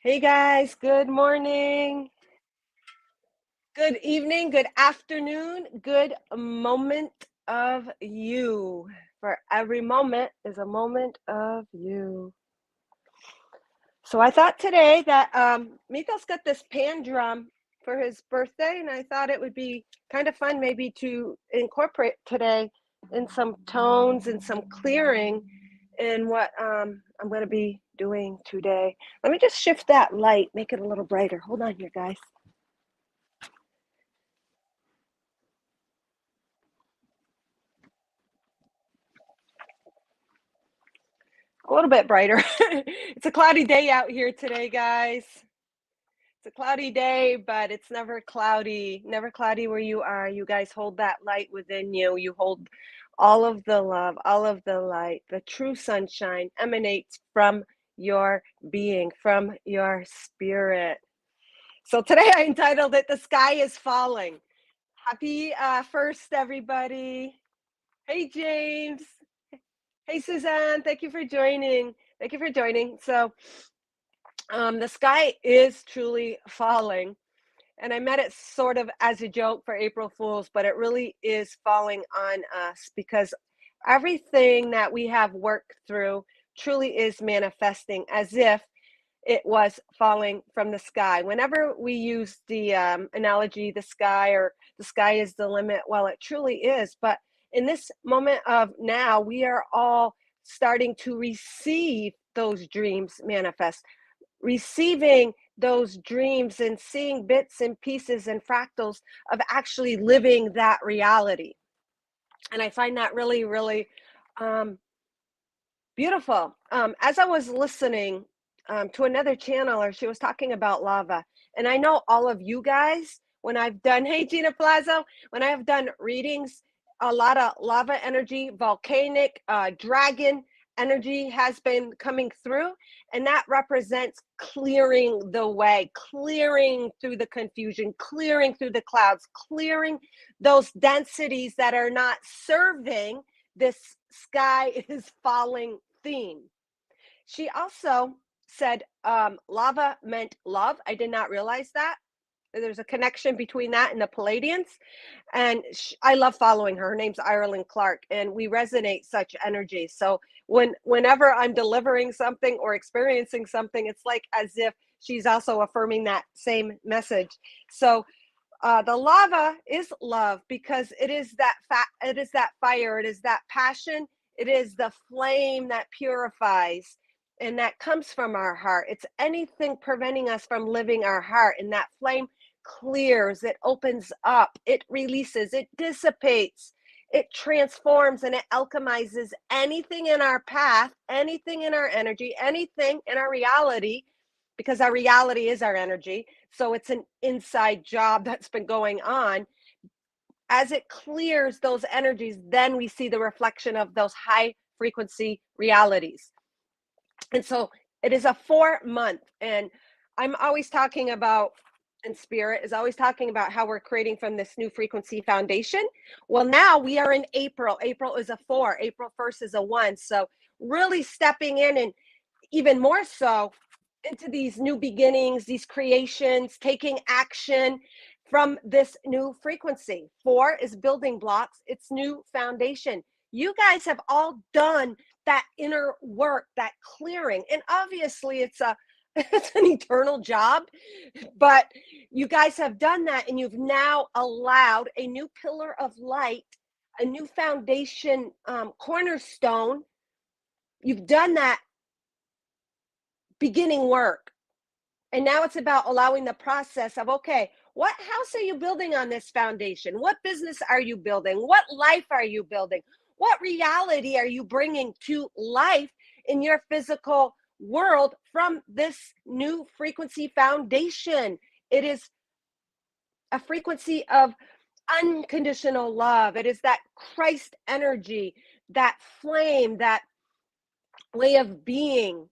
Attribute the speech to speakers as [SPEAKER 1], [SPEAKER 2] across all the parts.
[SPEAKER 1] Hey guys, good morning, good evening, good afternoon, good moment of you. For every moment is a moment of you. So I thought today that Miko's got this pan drum for his birthday, and I thought it would be kind of fun maybe to incorporate today in some tones and some clearing in what I'm going to be doing today. Let me just shift that light, make it a little brighter. Hold on here, guys. A little bit brighter. It's a cloudy day out here today, guys. It's a cloudy day, but it's never cloudy where you are. You guys hold that light within you. You hold all of the love, all of the light. The true sunshine emanates from your being, from your spirit. So today I entitled it The Sky is Falling. Happy first, everybody. Hey, James. Hey, Suzanne. Thank you for joining. Thank you for joining. So, the sky is truly falling. And I meant it sort of as a joke for April Fools, but it really is falling on us because everything that we have worked through truly is manifesting as if it was falling from the sky. Whenever we use the analogy, the sky or the sky is the limit, well, it truly is. But in this moment of now, we are all starting to receive those dreams manifest, receiving those dreams and seeing bits and pieces and fractals of actually living that reality. And I find that really, really um, beautiful. As I was listening to another channeler, she was talking about lava. And I know all of you guys, when I've done, hey, Gina Plazo, when I have done readings, a lot of lava energy, volcanic, dragon energy has been coming through. And that represents clearing the way, clearing through the confusion, clearing through the clouds, clearing those densities that are not serving this sky is falling theme. She also said lava meant love. I did not realize that. There's a connection between that and the Palladians. And I love following her. Her name's Ireland Clark, and we resonate such energy. So whenever I'm delivering something or experiencing something, it's like as if she's also affirming that same message. So the lava is love because it is it is that fire, it is that passion, it is the flame that purifies and that comes from our heart. It's anything preventing us from living our heart, and that flame clears, it opens up, it releases, it dissipates, it transforms, and it alchemizes anything in our path, anything in our energy, anything in our reality, because our reality is our energy. So it's an inside job that's been going on. As it clears those energies, then we see the reflection of those high frequency realities. And so it is a 4 month. And I'm always talking about, and Spirit is always talking about how we're creating from this new frequency foundation. Well, now we are in April. April is a 4, April 1st is a 1. So really stepping in and even more so into these new beginnings, these creations, taking action from this new frequency. 4 is building blocks, it's new foundation. You guys have all done that inner work, that clearing. And obviously it's a it's an eternal job, but you guys have done that and you've now allowed a new pillar of light, a new foundation, cornerstone. You've done that beginning work. And now it's about allowing the process of, okay, what house are you building on this foundation? What business are you building? What life are you building? What reality are you bringing to life in your physical world from this new frequency foundation? It is a frequency of unconditional love. It is that Christ energy, that flame, that way of being,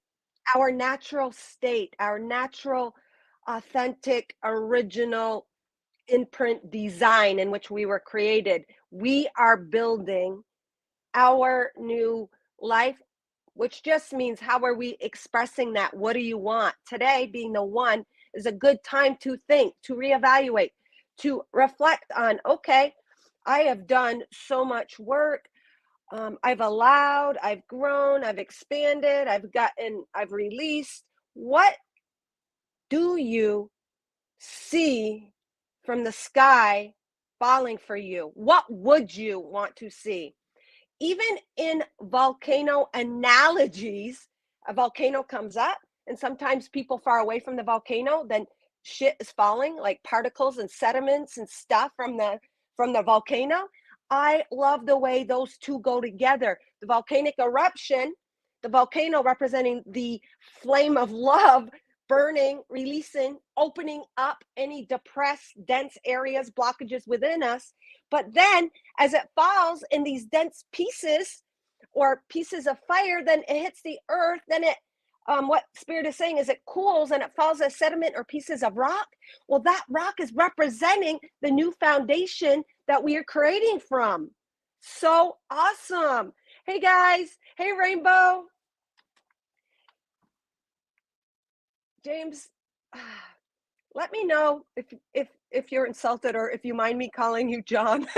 [SPEAKER 1] our natural state, our natural, authentic, original imprint design in which we were created. We are building our new life which just means how are we expressing that? What do you want? Today, being the one, is a good time to think, to reevaluate, to reflect on, okay, I have done so much work. I've allowed, I've grown, I've expanded, I've released. What do you see from the sky falling for you? What would you want to see? Even in volcano analogies, a volcano comes up, and sometimes people far away from the volcano, then shit is falling, like particles and sediments and stuff from the volcano. I love the way those two go together. The volcanic eruption, the volcano representing the flame of love, burning, releasing, opening up any depressed, dense areas, blockages within us. But then as it falls in these dense pieces or pieces of fire, then it hits the earth, then it what spirit is saying is it cools and it falls as sediment or pieces of rock. Well, that rock is representing the new foundation that we are creating from. So awesome. Hey guys. Hey Rainbow. James, let me know if you're insulted or if you mind me calling you John.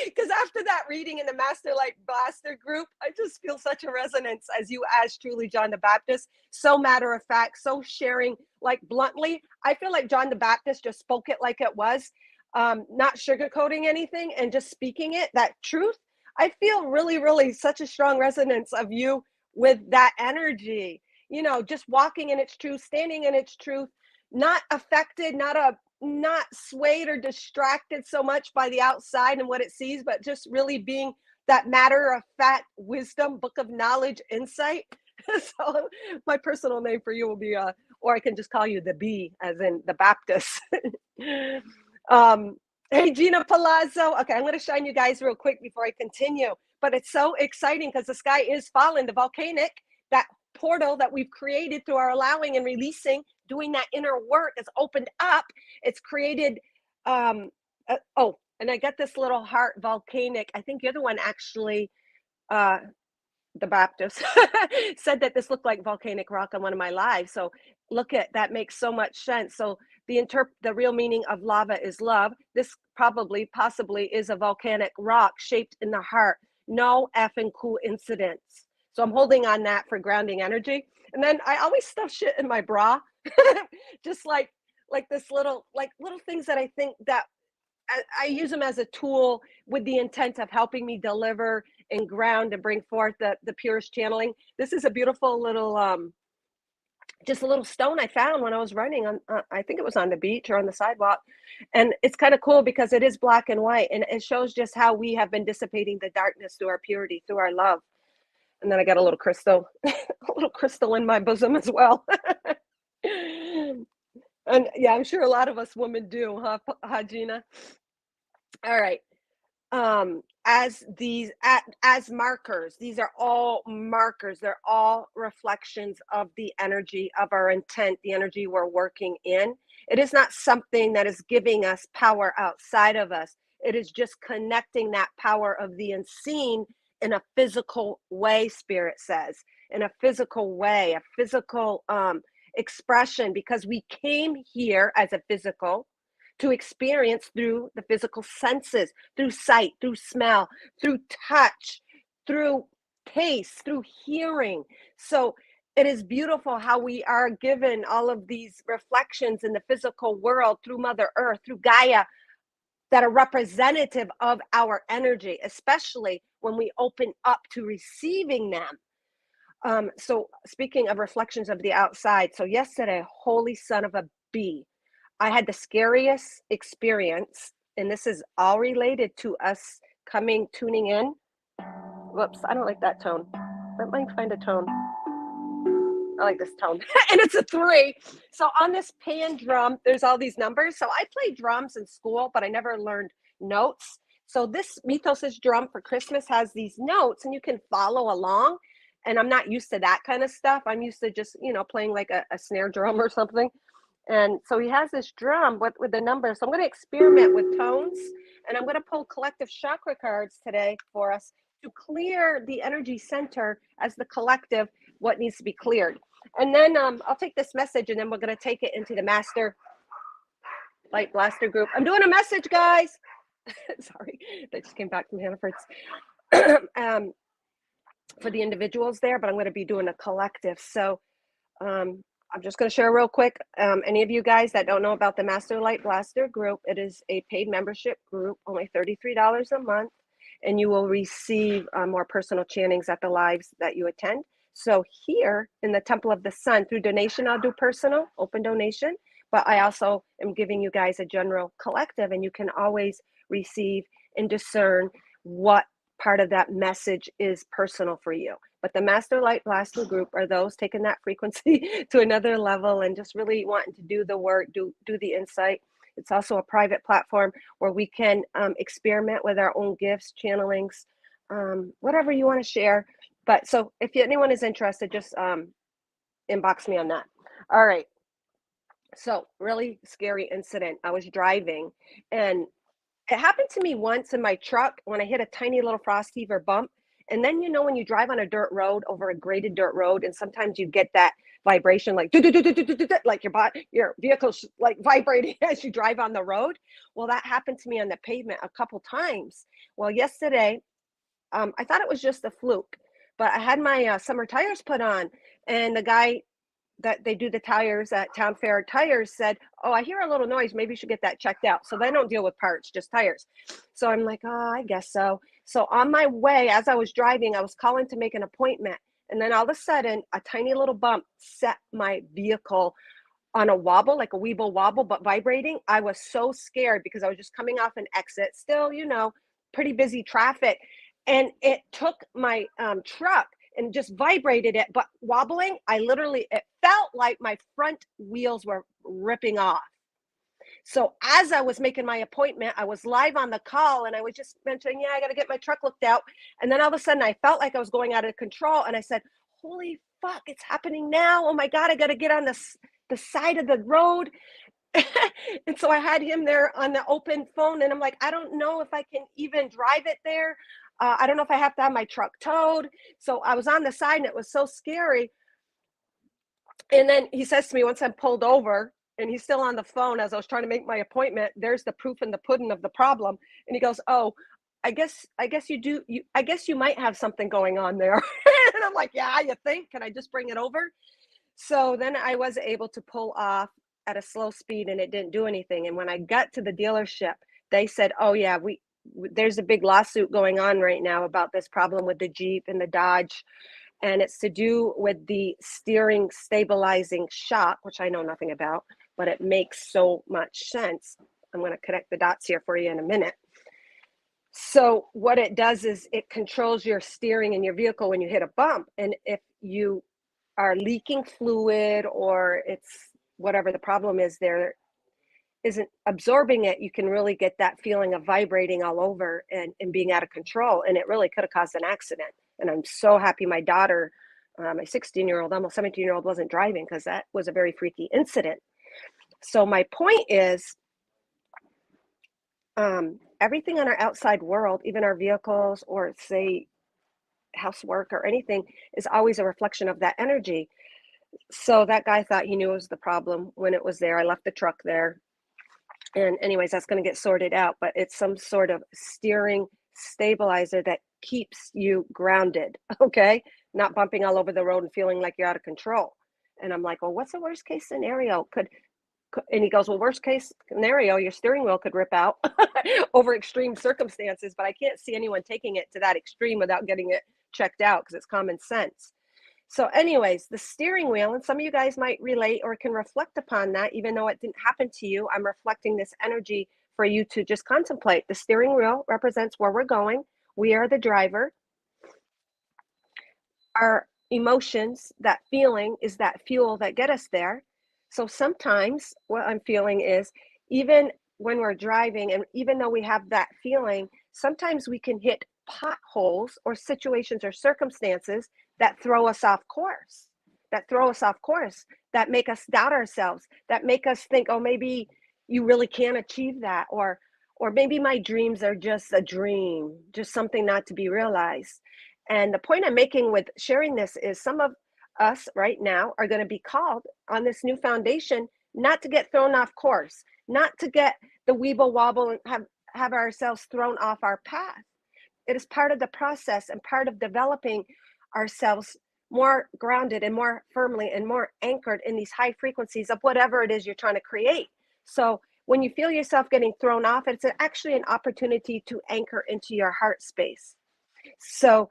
[SPEAKER 1] Because after that reading in the Master Light Blaster group, I just feel such a resonance as you as truly John the Baptist. So matter of fact, so sharing like bluntly. I feel like John the Baptist just spoke it like it was, not sugarcoating anything and just speaking it, that truth. I feel really, really such a strong resonance of you with that energy. You know, just walking in its truth, standing in its truth, not affected, not swayed or distracted so much by the outside and what it sees, but just really being that matter of fact wisdom, book of knowledge, insight. So my personal name for you will be or I can just call you the B, as in the Baptist. um hey Gina Palazzo. Okay, I'm going to shine you guys real quick before I continue, but it's so exciting because the sky is falling. The volcanic, that portal that we've created through our allowing and releasing, doing that inner work, has opened up. It's created oh, and I got this little heart volcanic. I think you're the one actually, uh the Baptist said that this looked like volcanic rock on one of my lives. So look at that, makes so much sense. So the real meaning of lava is love. This probably possibly is a volcanic rock shaped in the heart. No effing coincidence. So I'm holding on that for grounding energy. And then I always stuff shit in my bra. Just like this little things that I think that I use them as a tool with the intent of helping me deliver and ground and bring forth the purest channeling. This is a beautiful little, just a little stone I found when I was running on, I think it was on the beach or on the sidewalk. And it's kind of cool because it is black and white, and it shows just how we have been dissipating the darkness through our purity, through our love. And then I got a little crystal, a little crystal in my bosom as well. And yeah, I'm sure a lot of us women do, huh Gina? All right. As markers, these are all markers. They're all reflections of the energy of our intent, the energy we're working in. It is not something that is giving us power outside of us. It is just connecting that power of the unseen in a physical way, spirit says, in a physical way, a physical expression, because we came here as a physical to experience through the physical senses, through sight, through smell, through touch, through taste, through hearing. So it is beautiful how we are given all of these reflections in the physical world through Mother Earth, through Gaia, that are representative of our energy, especially when we open up to receiving them. So speaking of reflections of the outside, so yesterday, holy son of a bee, I had the scariest experience, and this is all related to us tuning in. Whoops, I don't like that tone. Let me find a tone. I like this tone. And it's a 3. So on this pan drum, there's all these numbers. So I played drums in school, but I never learned notes. So this Mythos' drum for Christmas has these notes, and you can follow along. And I'm not used to that kind of stuff. I'm used to just, playing like a snare drum or something. And so he has this drum with the numbers. So I'm going to experiment with tones, and I'm going to pull collective chakra cards today for us to clear the energy center as the collective, what needs to be cleared. And then I'll take this message and then we're going to take it into the Master Light Blaster group. I'm doing a message, guys. Sorry, that just came back from Hannaford's. For the individuals there, but I'm going to be doing a collective. So I'm just going to share real quick. Any of you guys that don't know about the Master Light Blaster group, it is a paid membership group, only $33 a month, and you will receive more personal chantings at the lives that you attend. So here in the Temple of the Sun, through donation, I'll do personal, open donation, but I also am giving you guys a general collective, and you can always receive and discern what part of that message is personal for you. But the Master Light Blaster group are those taking that frequency to another level and just really wanting to do the work, do the insight. It's also a private platform where we can experiment with our own gifts, channelings, whatever you want to share. But so if anyone is interested, just inbox me on that. All right. So really scary incident. I was driving and it happened to me once in my truck when I hit a tiny little frost heaver bump. And then, you know, when you drive on a dirt road over a graded dirt road, and sometimes you get that vibration like like your vehicle's like vibrating as you drive on the road. Well, that happened to me on the pavement a couple times. Well, yesterday, I thought it was just a fluke, but I had my summer tires put on, and the guy that they do the tires at Town Fair Tires said, "Oh, I hear a little noise. Maybe you should get that checked out." So they don't deal with parts, just tires. So I'm like, "Oh, I guess so." So on my way, as I was driving, I was calling to make an appointment. And then all of a sudden, a tiny little bump set my vehicle on a wobble, like a weeble wobble, but vibrating. I was so scared because I was just coming off an exit, still, you know, pretty busy traffic. And it took my truck and just vibrated it, but wobbling, it felt like my front wheels were ripping off. So as I was making my appointment, I was live on the call and I was just mentioning, yeah, I got to get my truck looked out. And then all of a sudden I felt like I was going out of control. And I said, holy fuck, it's happening now. Oh my God, I got to get on the side of the road. And so I had him there on the open phone and I'm like, I don't know if I can even drive it there. I don't know if I have to have my truck towed. So I was on the side and it was so scary. And then he says to me, once I'm pulled over and he's still on the phone as I was trying to make my appointment, there's the proof in the pudding of the problem. And he goes, oh, I guess you might have something going on there. And I'm like, yeah, you think? Can I just bring it over? So then I was able to pull off at a slow speed and it didn't do anything. And when I got to the dealership, they said, oh yeah, there's a big lawsuit going on right now about this problem with the Jeep and the Dodge. And it's to do with the steering stabilizing shock, which I know nothing about, but it makes so much sense. I'm going to connect the dots here for you in a minute. So what it does is it controls your steering in your vehicle when you hit a bump. And if you are leaking fluid or it's whatever the problem is, there isn't absorbing it, you can really get that feeling of vibrating all over and being out of control. And it really could have caused an accident. And I'm so happy my daughter, my 16-year-old, almost 17-year-old wasn't driving because that was a very freaky incident. So my point is, everything on our outside world, even our vehicles or say housework or anything, is always a reflection of that energy. So that guy thought he knew it was the problem when it was there. I left the truck there. And anyways, that's going to get sorted out, but it's some sort of steering stabilizer that keeps you grounded, okay? Not bumping all over the road and feeling like you're out of control. And I'm like, well, what's the worst case scenario? And he goes, well, worst case scenario, your steering wheel could rip out over extreme circumstances, but I can't see anyone taking it to that extreme without getting it checked out because it's common sense. So anyways, the steering wheel, and some of you guys might relate or can reflect upon that, even though it didn't happen to you. I'm reflecting this energy for you to just contemplate. The steering wheel represents where we're going. We are the driver. Our emotions, that feeling, is that fuel that get us there. So sometimes what I'm feeling is, even when we're driving, and even though we have that feeling, sometimes we can hit potholes or situations or circumstances that throw us off course, that make us doubt ourselves, that make us think, oh, maybe you really can't achieve that, or or maybe my dreams are just a dream, just something not to be realized. And the point I'm making with sharing this is some of us right now are going to be called on this new foundation not to get thrown off course, not to get the weeble wobble and have ourselves thrown off our path. It is part of the process and part of developing ourselves more grounded and more firmly and more anchored in these high frequencies of whatever it is you're trying to create. So when you feel yourself getting thrown off, it's actually an opportunity to anchor into your heart space. So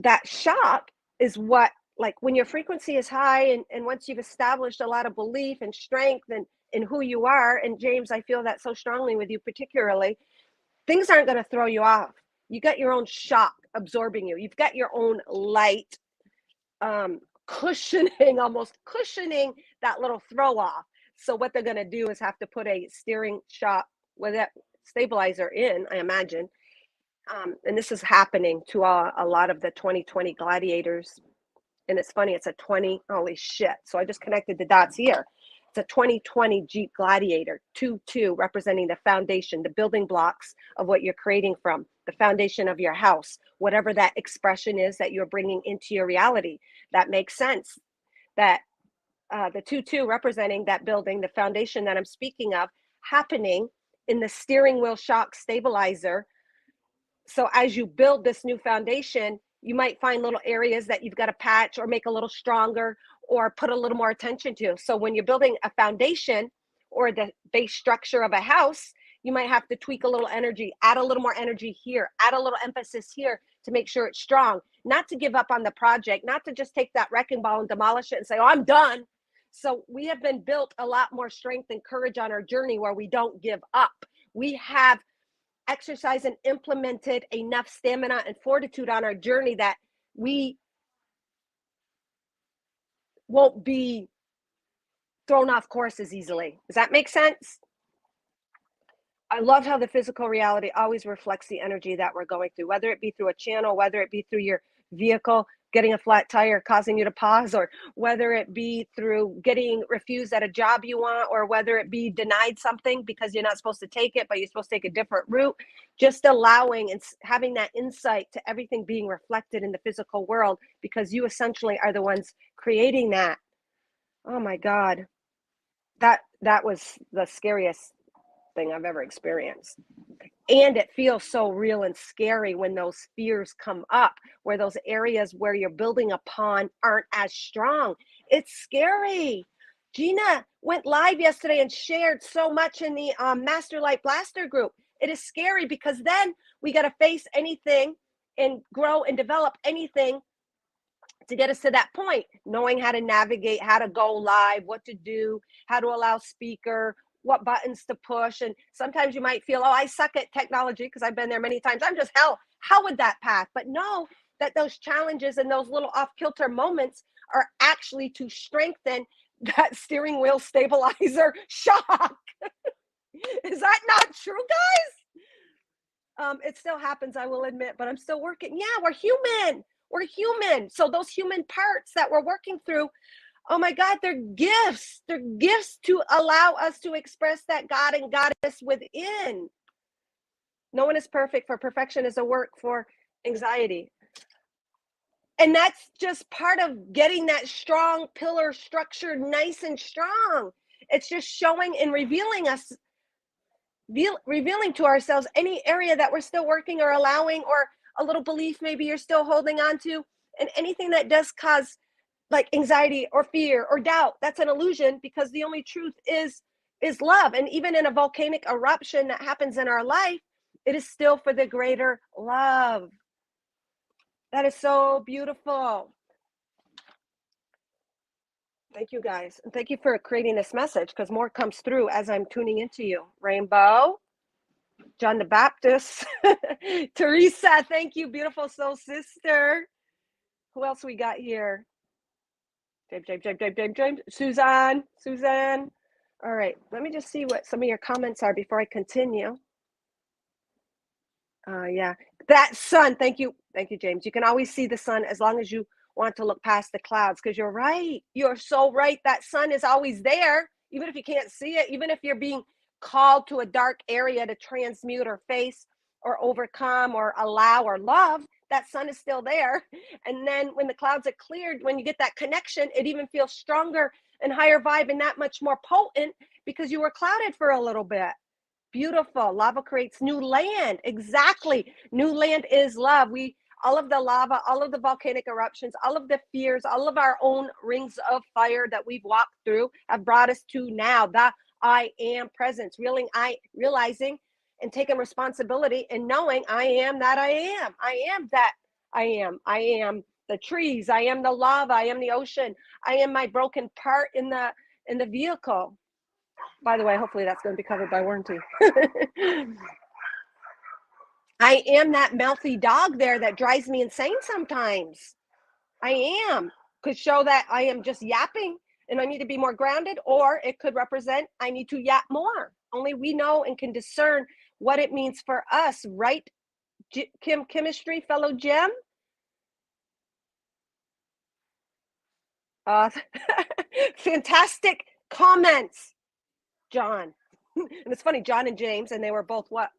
[SPEAKER 1] that shock is what, like when your frequency is high and once you've established a lot of belief and strength and in who you are, and James, I feel that so strongly with you particularly, things aren't going to throw you off. You got your own shock absorbing you. You've got your own light cushioning, almost cushioning that little throw off. So what they're going to do is have to put a steering shock with that stabilizer in, I imagine. And this is happening to a lot of the 2020 gladiators. And it's funny, it's a 20, holy shit. So I just connected the dots here. It's a 2020 Jeep Gladiator, 2-2, representing the foundation, the building blocks of what you're creating from, the foundation of your house, whatever that expression is that you're bringing into your reality. That makes sense. That the 2-2 representing that building, the foundation that I'm speaking of, happening in the steering wheel shock stabilizer. So as you build this new foundation, you might find little areas that you've got to patch or make a little stronger or put a little more attention to. So when you're building a foundation or the base structure of a house, you might have to tweak a little energy, add a little more energy here, add a little emphasis here to make sure it's strong, not to give up on the project, not to just take that wrecking ball and demolish it and say, oh, I'm done. So we have been built a lot more strength and courage on our journey where we don't give up. We have exercised and implemented enough stamina and fortitude on our journey that we won't be thrown off course as easily. Does that make sense? I love how the physical reality always reflects the energy that we're going through, whether it be through a channel, whether it be through your vehicle getting a flat tire causing you to pause, or whether it be through getting refused at a job you want, or whether it be denied something because you're not supposed to take it, but you're supposed to take a different route. Just allowing and having that insight to everything being reflected in the physical world, because you essentially are the ones creating that. Oh my God. That was the scariest thing I've ever experienced. And it feels so real and scary when those fears come up, where those areas where you're building upon aren't as strong. It's scary. Gina went live yesterday and shared so much in the Master Light Blaster group. It is scary because then we got to face anything and grow and develop anything to get us to that point, knowing how to navigate, how to go live, what to do, how to allow speaker, what buttons to push. And sometimes you might feel, oh, I suck at technology because I've been there many times. I'm just hell with that path. But know that those challenges and those little off kilter moments are actually to strengthen that steering wheel stabilizer shock. Is that not true, guys? It still happens, I will admit, but I'm still working. Yeah, we're human. We're human. So those human parts that we're working through, oh my God, they're gifts. They're gifts to allow us to express that God and Goddess within. No one is perfect, for perfection is a work for anxiety. And that's just part of getting that strong pillar structure nice and strong. It's just showing and revealing to ourselves any area that we're still working or allowing, or a little belief maybe you're still holding on to, and anything that does cause like anxiety or fear or doubt. That's an illusion, because the only truth is love. And even in a volcanic eruption that happens in our life, it is still for the greater love. That is so beautiful. Thank you, guys. And thank you for creating this message, because more comes through as I'm tuning into you. Rainbow, John the Baptist, Teresa, thank you, beautiful soul sister. Who else we got here? James, Suzanne. All right, let me just see what some of your comments are before I continue. Yeah, that sun, thank you, James. You can always see the sun as long as you want to look past the clouds, because you're right. You're so right. That sun is always there, even if you can't see it, even if you're being called to a dark area to transmute or face or overcome or allow or love, that sun is still there. And then when the clouds are cleared, when you get that connection, it even feels stronger and higher vibe and that much more potent because you were clouded for a little bit. Beautiful. Lava creates new land. Exactly. New land is love. All of the lava, all of the volcanic eruptions, all of the fears, all of our own rings of fire that we've walked through have brought us to now the I am presence, realizing and taking responsibility and knowing I am that I am. I am that I am. I am the trees. I am the lava. I am the ocean. I am my broken part in the vehicle. By the way, hopefully that's going to be covered by warranty. I am that mouthy dog there that drives me insane sometimes. I am. Could show that I am just yapping and I need to be more grounded, or it could represent I need to yap more. Only we know and can discern what it means for us, right? Chemistry, fellow Jim? Fantastic comments, John. And it's funny, John and James, and they were both what?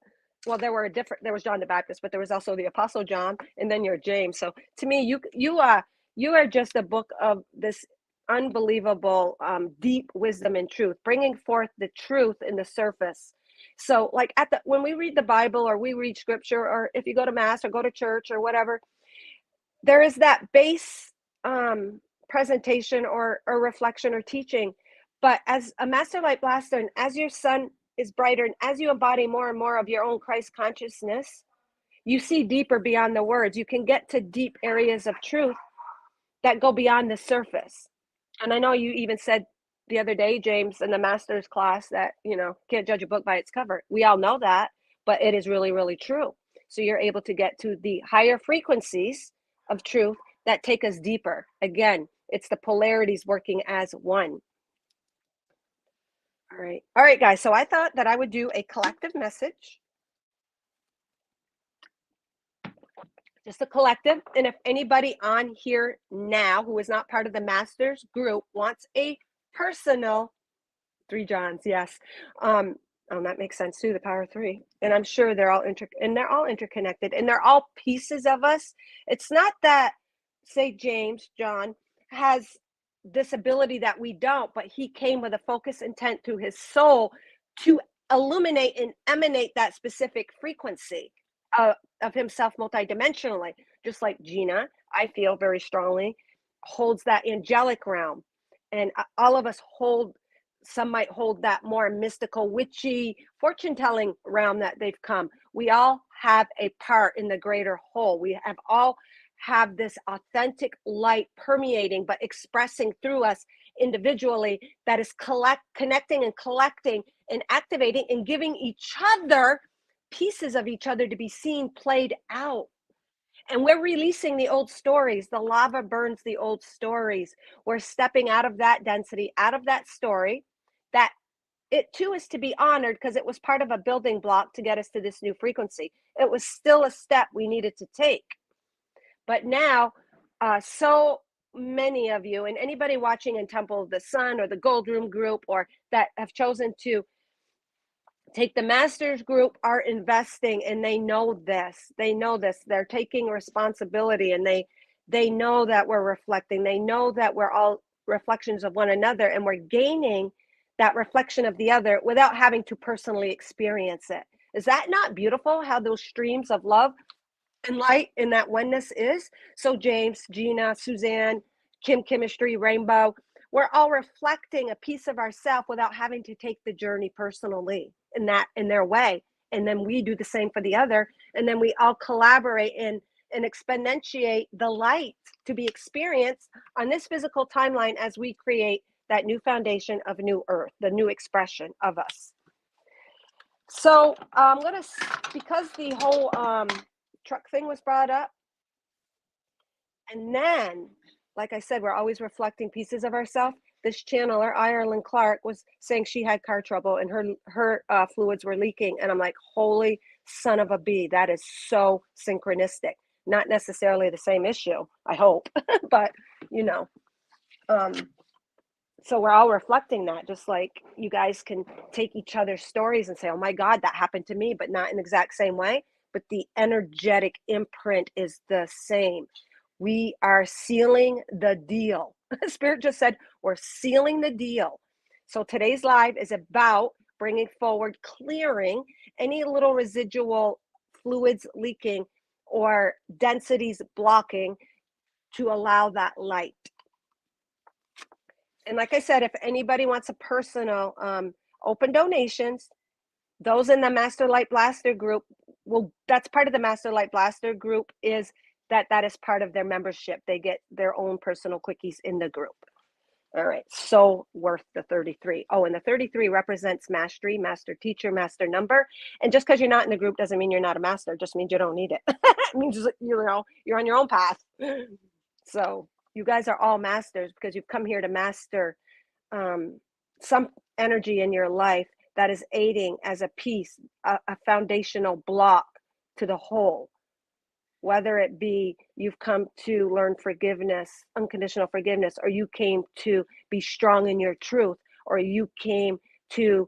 [SPEAKER 1] Well, there was John the Baptist, but there was also the Apostle John, and then you're James. So to me, you are just a book of this unbelievable deep wisdom and truth, bringing forth the truth in the surface. So like when we read the Bible or we read scripture, or if you go to mass or go to church or whatever, there is that base presentation or reflection or teaching. But as a master light blaster, and as your sun is brighter, and as you embody more and more of your own Christ consciousness, you see deeper beyond the words. You can get to deep areas of truth that go beyond the surface. And I know you even said the other day, James, in the master's class that, can't judge a book by its cover. We all know that, but it is really, really true. So you're able to get to the higher frequencies of truth that take us deeper. Again, it's the polarities working as one. All right, guys. So I thought that I would do a collective message. Just a collective. And if anybody on here now who is not part of the Masters group wants a personal, 3 Johns, yes. That makes sense too, the power of 3. And I'm sure they're all interconnected, and they're all pieces of us. It's not that, say, John has this ability that we don't, but he came with a focus intent through his soul to illuminate and emanate that specific frequency of himself multidimensionally. Just like Gina, I feel very strongly, holds that angelic realm. And all of us some might hold that more mystical, witchy, fortune-telling realm that they've come. We all have a part in the greater whole. We all have this authentic light permeating, but expressing through us individually, that is connecting and collecting and activating and giving each other pieces of each other to be seen, played out. And we're releasing the old stories. The lava burns the old stories. We're stepping out of that density, out of that story, that it too is to be honored because it was part of a building block to get us to this new frequency. It was still a step we needed to take. But now, so many of you, and anybody watching in Temple of the Sun or the Gold Room group, or that have chosen to take the Masters group, are investing, and they know this. They're taking responsibility, and they know that we're reflecting. They know that we're all reflections of one another, and we're gaining that reflection of the other without having to personally experience it. Is that not beautiful, how those streams of love and light in that oneness is? So James, Gina, Suzanne, Kim, Chemistry, Rainbow, we're all reflecting a piece of ourselves without having to take the journey personally in their way. And then we do the same for the other. And then we all collaborate and exponentiate the light to be experienced on this physical timeline as we create that new foundation of new earth, the new expression of us. So I'm going to, because the whole truck thing was brought up, and then, like I said, we're always reflecting pieces of ourselves. This channeler, Ireland Clark, was saying she had car trouble and her fluids were leaking. And I'm like, holy son of a bee, that is so synchronistic. Not necessarily the same issue, I hope, but So we're all reflecting that, just like you guys can take each other's stories and say, oh my God, that happened to me, but not in the exact same way. But the energetic imprint is the same. We are sealing the deal. Spirit just said, we're sealing the deal. So today's live is about bringing forward, clearing any little residual fluids leaking or densities blocking to allow that light. And like I said, if anybody wants a personal open donations, those in the Master Light Blaster group, well, that's part of the Master Light Blaster group, is that is part of their membership. They get their own personal quickies in the group. All right, so worth the 33. Oh, and the 33 represents mastery, master teacher, master number. And just because you're not in the group doesn't mean you're not a master. It just means you don't need it. It means, you know, you're on your own path. So you guys are all masters because you've come here to master some energy in your life that is aiding as a piece, a foundational block to the whole. Whether it be you've come to learn forgiveness, unconditional forgiveness, or you came to be strong in your truth, or you came to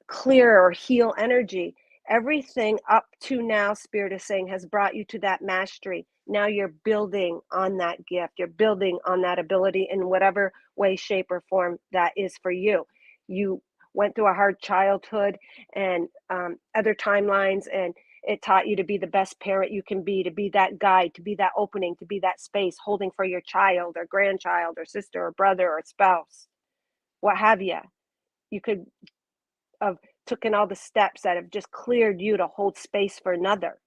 [SPEAKER 1] clear or heal energy. Everything up to now, Spirit is saying, has brought you to that mastery. Now you're building on that gift. You're building on that ability in whatever way, shape, or form that is for you. You went through a hard childhood and other timelines, and it taught you to be the best parent you can be, to be that guide, to be that opening, to be that space holding for your child or grandchild or sister or brother or spouse, what have you. You could have taken all the steps that have just cleared you to hold space for another.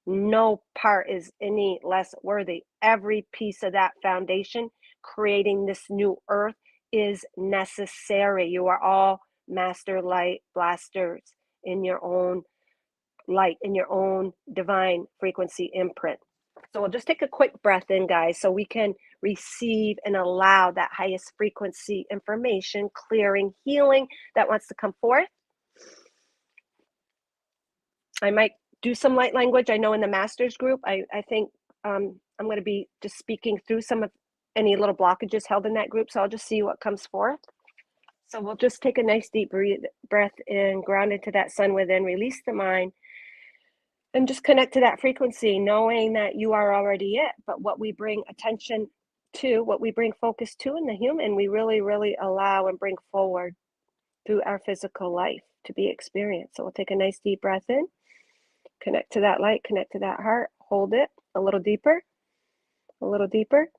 [SPEAKER 1] No part is any less worthy. Every piece of that foundation, creating this new earth, is necessary. You are all master light blasters in your own light, in your own divine frequency imprint. So we'll just take a quick breath in, guys, so we can receive and allow that highest frequency information, clearing, healing that wants to come forth. I might do some light language. I know in the masters group, I think I'm going to be just speaking through some of any little blockages held in that group. So I'll just see what comes forth. So we'll just take a nice deep breath in, ground into that sun within, release the mind, and just connect to that frequency, knowing that you are already it. But what we bring attention to, what we bring focus to in the human, we really, really allow and bring forward through our physical life to be experienced. So we'll take a nice deep breath in. Connect to that light, connect to that heart, hold it a little deeper, a little deeper,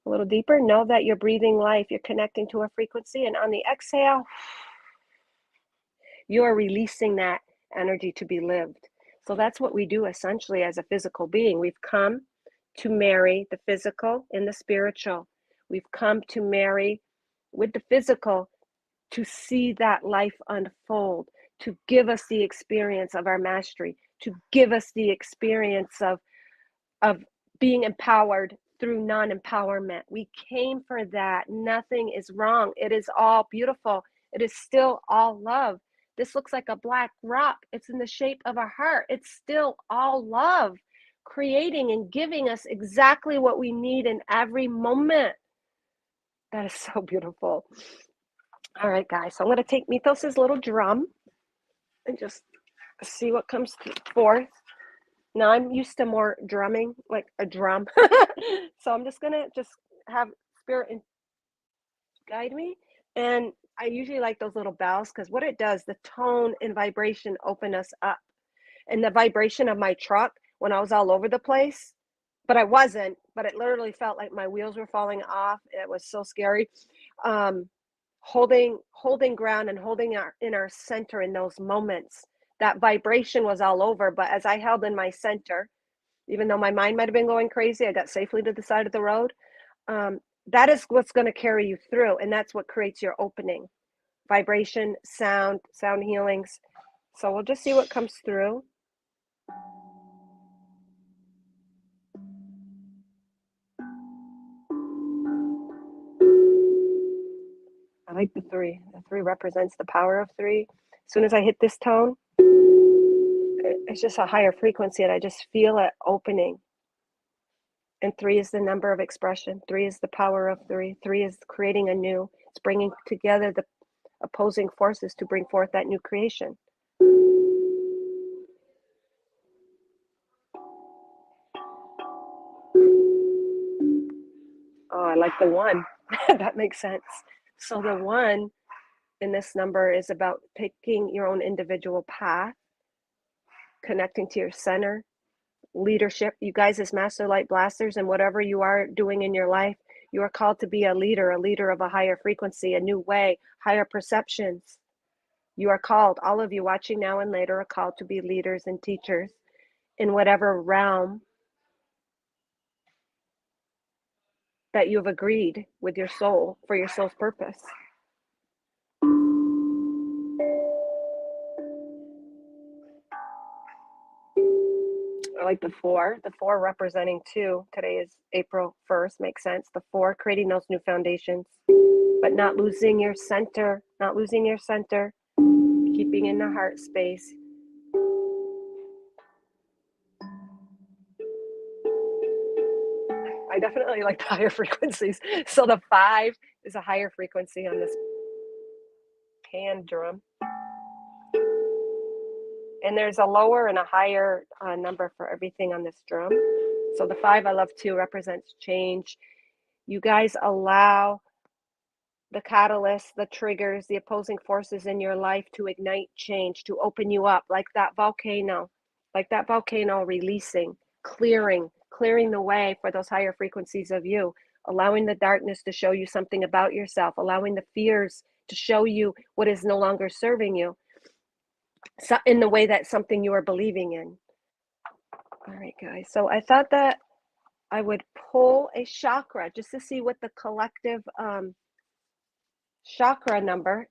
[SPEAKER 1] a little deeper. Know that you're breathing life, you're connecting to a frequency, and on the exhale, you are releasing that energy to be lived. So that's what we do essentially as a physical being. We've come to marry the physical and the spiritual. We've come to marry with the physical to see that life unfold, to give us the experience of our mastery, to give us the experience of being empowered through non-empowerment. We came for that. Nothing is wrong. It is all beautiful. It is still all love. This looks like a black rock. It's in the shape of a heart. It's still all love, creating and giving us exactly what we need in every moment. That is so beautiful. All right, guys, so I'm going to take Mythos's little drum and just see what comes forth. Now I'm used to more drumming, like a drum. So I'm just going to just have spirit guide me. And I usually like those little bells because what it does, the tone and vibration open us up. And the vibration of my truck when I was all over the place, but I wasn't, but it literally felt like my wheels were falling off. It was so scary. Holding ground and holding in our center in those moments, that vibration was all over. But as I held in my center, even though my mind might have been going crazy, I got safely to the side of the road. That is what's going to carry you through, and that's what creates your opening. Vibration, sound healings. So we'll just see what comes through. I like the 3. The 3 represents the power of 3. As soon as I hit this tone, it's just a higher frequency, and I just feel it opening. And 3 is the number of expression. 3 is the power of 3. 3 is creating a new. It's bringing together the opposing forces to bring forth that new creation. Oh, I like the one. That makes sense. So the one in this number is about picking your own individual path, connecting to your center, leadership. You guys, as Master Light Blasters, and whatever you are doing in your life, you are called to be a leader of a higher frequency, a new way, higher perceptions. You are called, all of you watching now and later are called to be leaders and teachers in whatever realm that you have agreed with your soul for your soul's purpose. I like the four representing 2. Today is April 1st, makes sense. The 4, creating those new foundations, but not losing your center, keeping in the heart space. I definitely like the higher frequencies. So the 5 is a higher frequency on this hand drum. And there's a lower and a higher number for everything on this drum. So the 5 I love too represents change. You guys allow the catalysts, the triggers, the opposing forces in your life to ignite change, to open you up like that volcano releasing, clearing the way for those higher frequencies of you, allowing the darkness to show you something about yourself, allowing the fears to show you what is no longer serving you, so in the way that something you are believing in. All right, guys. So I thought that I would pull a chakra just to see what the collective chakra number.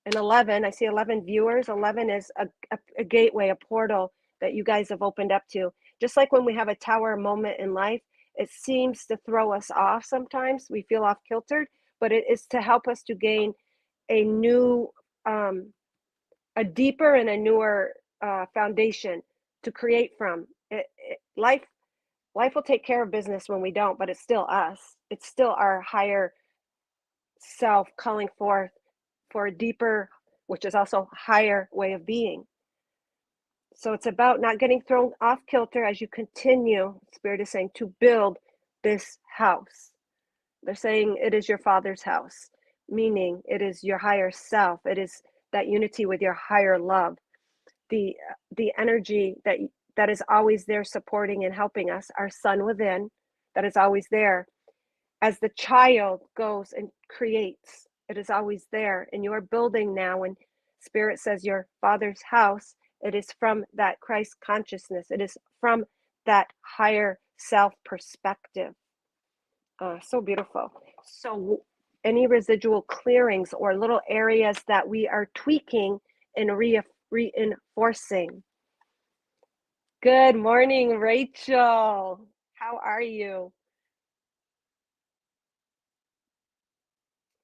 [SPEAKER 1] And 11, I see 11 viewers. 11 is a gateway, a portal that you guys have opened up to. Just like when we have a tower moment in life, it seems to throw us off sometimes. We feel off kiltered, but it is to help us to gain a new, a deeper and a newer foundation to create from. Life will take care of business when we don't, but it's still us. It's still our higher self calling forth for a deeper, which is also higher way of being. So it's about not getting thrown off kilter as you continue, Spirit is saying, to build this house. They're saying it is your Father's house, meaning it is your higher self. It is that unity with your higher love, the energy that is always there supporting and helping us, our Son within, that is always there. As the child goes and creates, it is always there. And you're building now, and Spirit says your Father's house, it is from that Christ consciousness. It is from that higher self perspective. So beautiful. So any residual clearings or little areas that we are tweaking and reinforcing. Good morning, Rachel. How are you?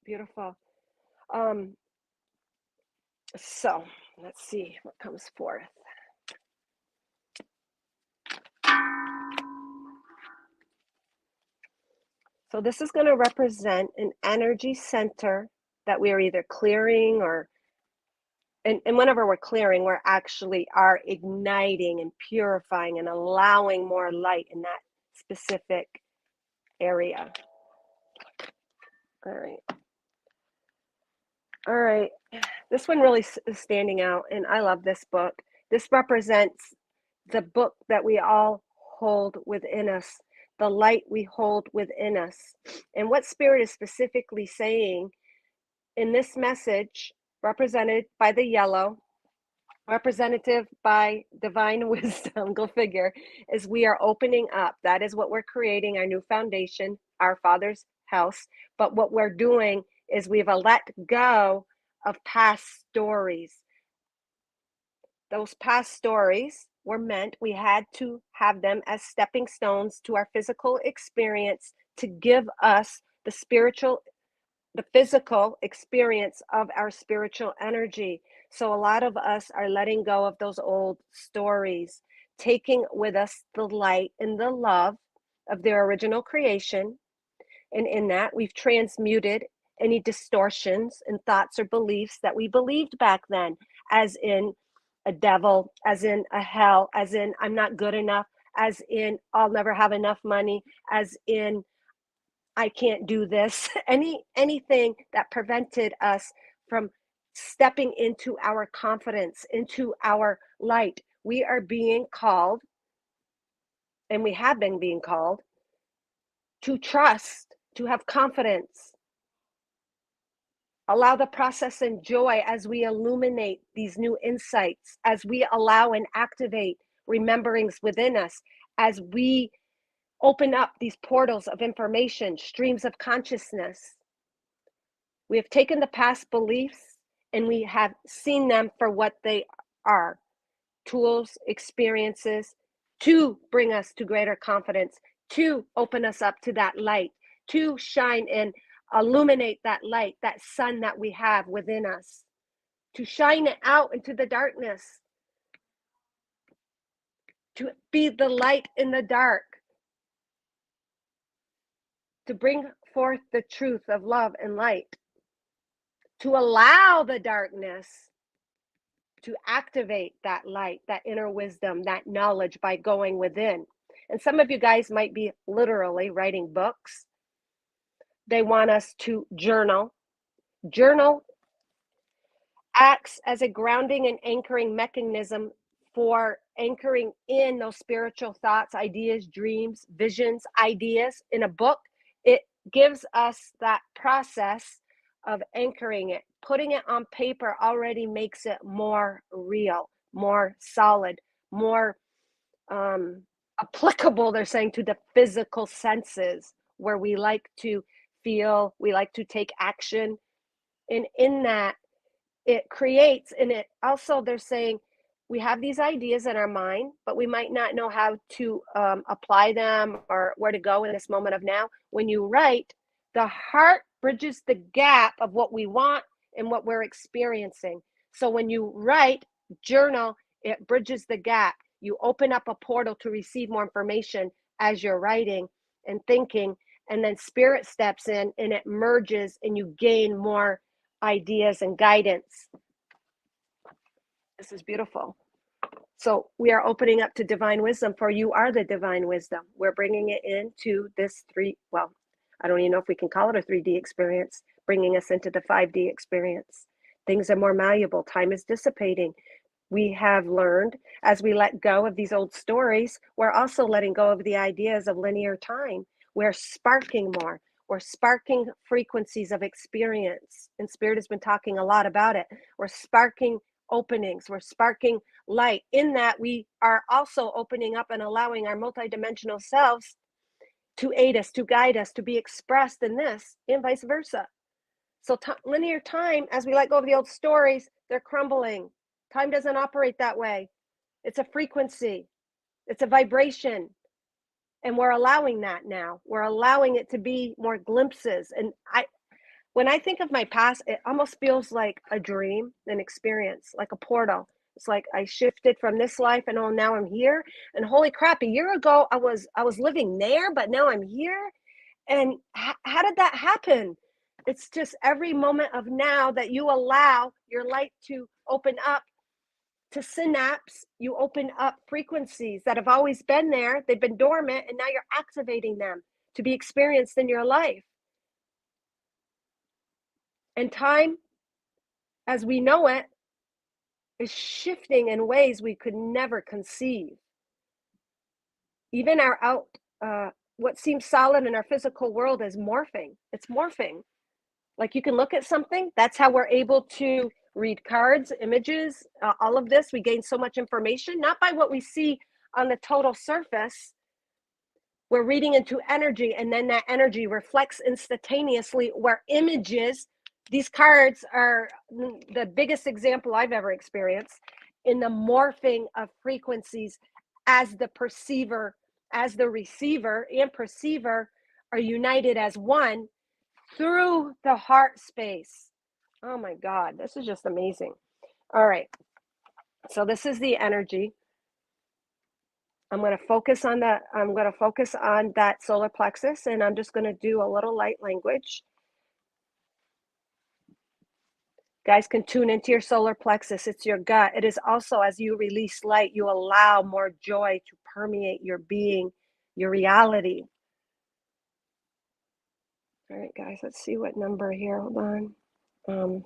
[SPEAKER 1] Beautiful. So let's see what comes forth. So this is going to represent an energy center that we are either clearing or, and whenever we're clearing, we're actually are igniting and purifying and allowing more light in that specific area. All right. This one really is standing out, and I love this book. This represents the book that we all hold within us, the light we hold within us. And what Spirit is specifically saying in this message, represented by the yellow, representative by divine wisdom, go figure, is we are opening up. That is what we're creating, our new foundation, our Father's house. But what we're doing is we've let go of past stories. Those past stories were meant, we had to have them as stepping stones to our physical experience to give us the physical experience of our spiritual energy. So a lot of us are letting go of those old stories, taking with us the light and the love of their original creation. And in that, we've transmuted any distortions in thoughts or beliefs that we believed back then, as in a devil, as in a hell, as in I'm not good enough, as in I'll never have enough money, as in I can't do this. Anything that prevented us from stepping into our confidence, into our light. We are being called, and we have been being called, to trust, to have confidence. Allow the process and joy as we illuminate these new insights, as we allow and activate rememberings within us, as we open up these portals of information, streams of consciousness. We have taken the past beliefs and we have seen them for what they are, tools, experiences to bring us to greater confidence, to open us up to that light, to shine and illuminate that light, that sun that we have within us, to shine it out into the darkness, to be the light in the dark, to bring forth the truth of love and light, to allow the darkness to activate that light, that inner wisdom, that knowledge by going within. And some of you guys might be literally writing books. They want us to journal. Journal acts as a grounding and anchoring mechanism for anchoring in those spiritual thoughts, ideas, dreams, visions, ideas. In a book, it gives us that process of anchoring it. Putting it on paper already makes it more real, more solid, more applicable, they're saying, to the physical senses, where we like to feel, we like to take action. And in that, it creates, and it also, they're saying, we have these ideas in our mind, but we might not know how to apply them or where to go in this moment of now. When you write, the heart bridges the gap of what we want and what we're experiencing. So when you write, journal, it bridges the gap. You open up a portal to receive more information as you're writing and thinking, and then spirit steps in and it merges and you gain more ideas and guidance. This is beautiful. So we are opening up to divine wisdom, for you are the divine wisdom. We're bringing it into this I don't even know if we can call it a 3D experience, bringing us into the 5D experience. Things are more malleable. Time is dissipating. We have learned, as we let go of these old stories, we're also letting go of the ideas of linear time. We're sparking more. We're sparking frequencies of experience. And Spirit has been talking a lot about it. We're sparking openings. We're sparking light. In that, we are also opening up and allowing our multidimensional selves to aid us, to guide us, to be expressed in this, and vice versa. So linear time, as we let go of the old stories, they're crumbling. Time doesn't operate that way. It's a frequency. It's a vibration. And we're allowing that now. We're allowing it to be more glimpses. And when I think of my past, it almost feels like a dream, an experience, like a portal. It's like I shifted from this life and now I'm here. And holy crap, a year ago I was living there, but now I'm here. And how did that happen? It's just every moment of now that you allow your light to open up to synapse, you open up frequencies that have always been there. They've been dormant, and now you're activating them to be experienced in your life. And time, as we know it, is shifting in ways we could never conceive. Even what seems solid in our physical world is morphing. It's morphing. Like you can look at something, that's how we're able to read cards, images, all of this. We gain so much information, not by what we see on the total surface. We're reading into energy, and then that energy reflects instantaneously, where images, these cards are the biggest example I've ever experienced in the morphing of frequencies as the perceiver, as the receiver and perceiver are united as one through the heart space. Oh my God, this is just amazing. All right. So this is the energy. I'm going to focus on that solar plexus, and I'm just going to do a little light language. Guys can tune into your solar plexus. It's your gut. It is also, as you release light, you allow more joy to permeate your being, your reality. All right, guys, let's see what number here. Hold on.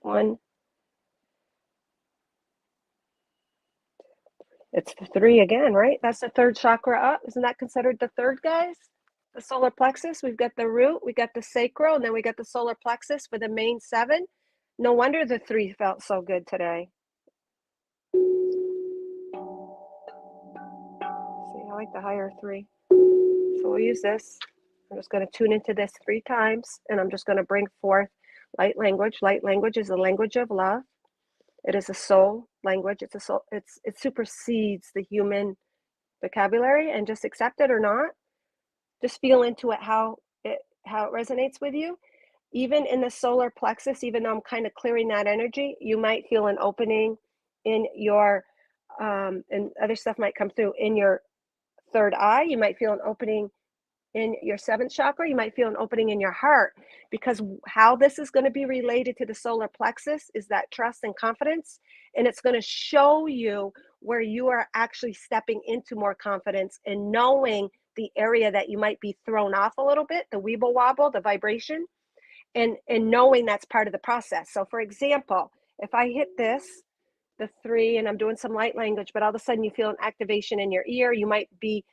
[SPEAKER 1] One. It's the 3 again, right? That's the third chakra up. Isn't that considered the third, guys? The solar plexus. We've got the root, we got the sacral, and then we got the solar plexus for the main 7. No wonder the 3 felt so good today. See, I like the higher 3. So we'll use this. I'm just going to tune into this 3 times, and I'm just going to bring forth light language. Light language is the language of love. It is a soul language. It's a soul. It supersedes the human vocabulary, and just accept it or not. Just feel into it how it resonates with you. Even in the solar plexus, even though I'm kind of clearing that energy, you might feel an opening in your and other stuff might come through in your third eye. You might feel an opening in your 7th chakra. You might feel an opening in your heart, because how this is going to be related to the solar plexus is that trust and confidence, and it's going to show you where you are actually stepping into more confidence and knowing the area that you might be thrown off a little bit, the weeble wobble, the vibration, and knowing that's part of the process. So for example, if I hit this, the 3, and I'm doing some light language, but all of a sudden you feel an activation in your ear, you might be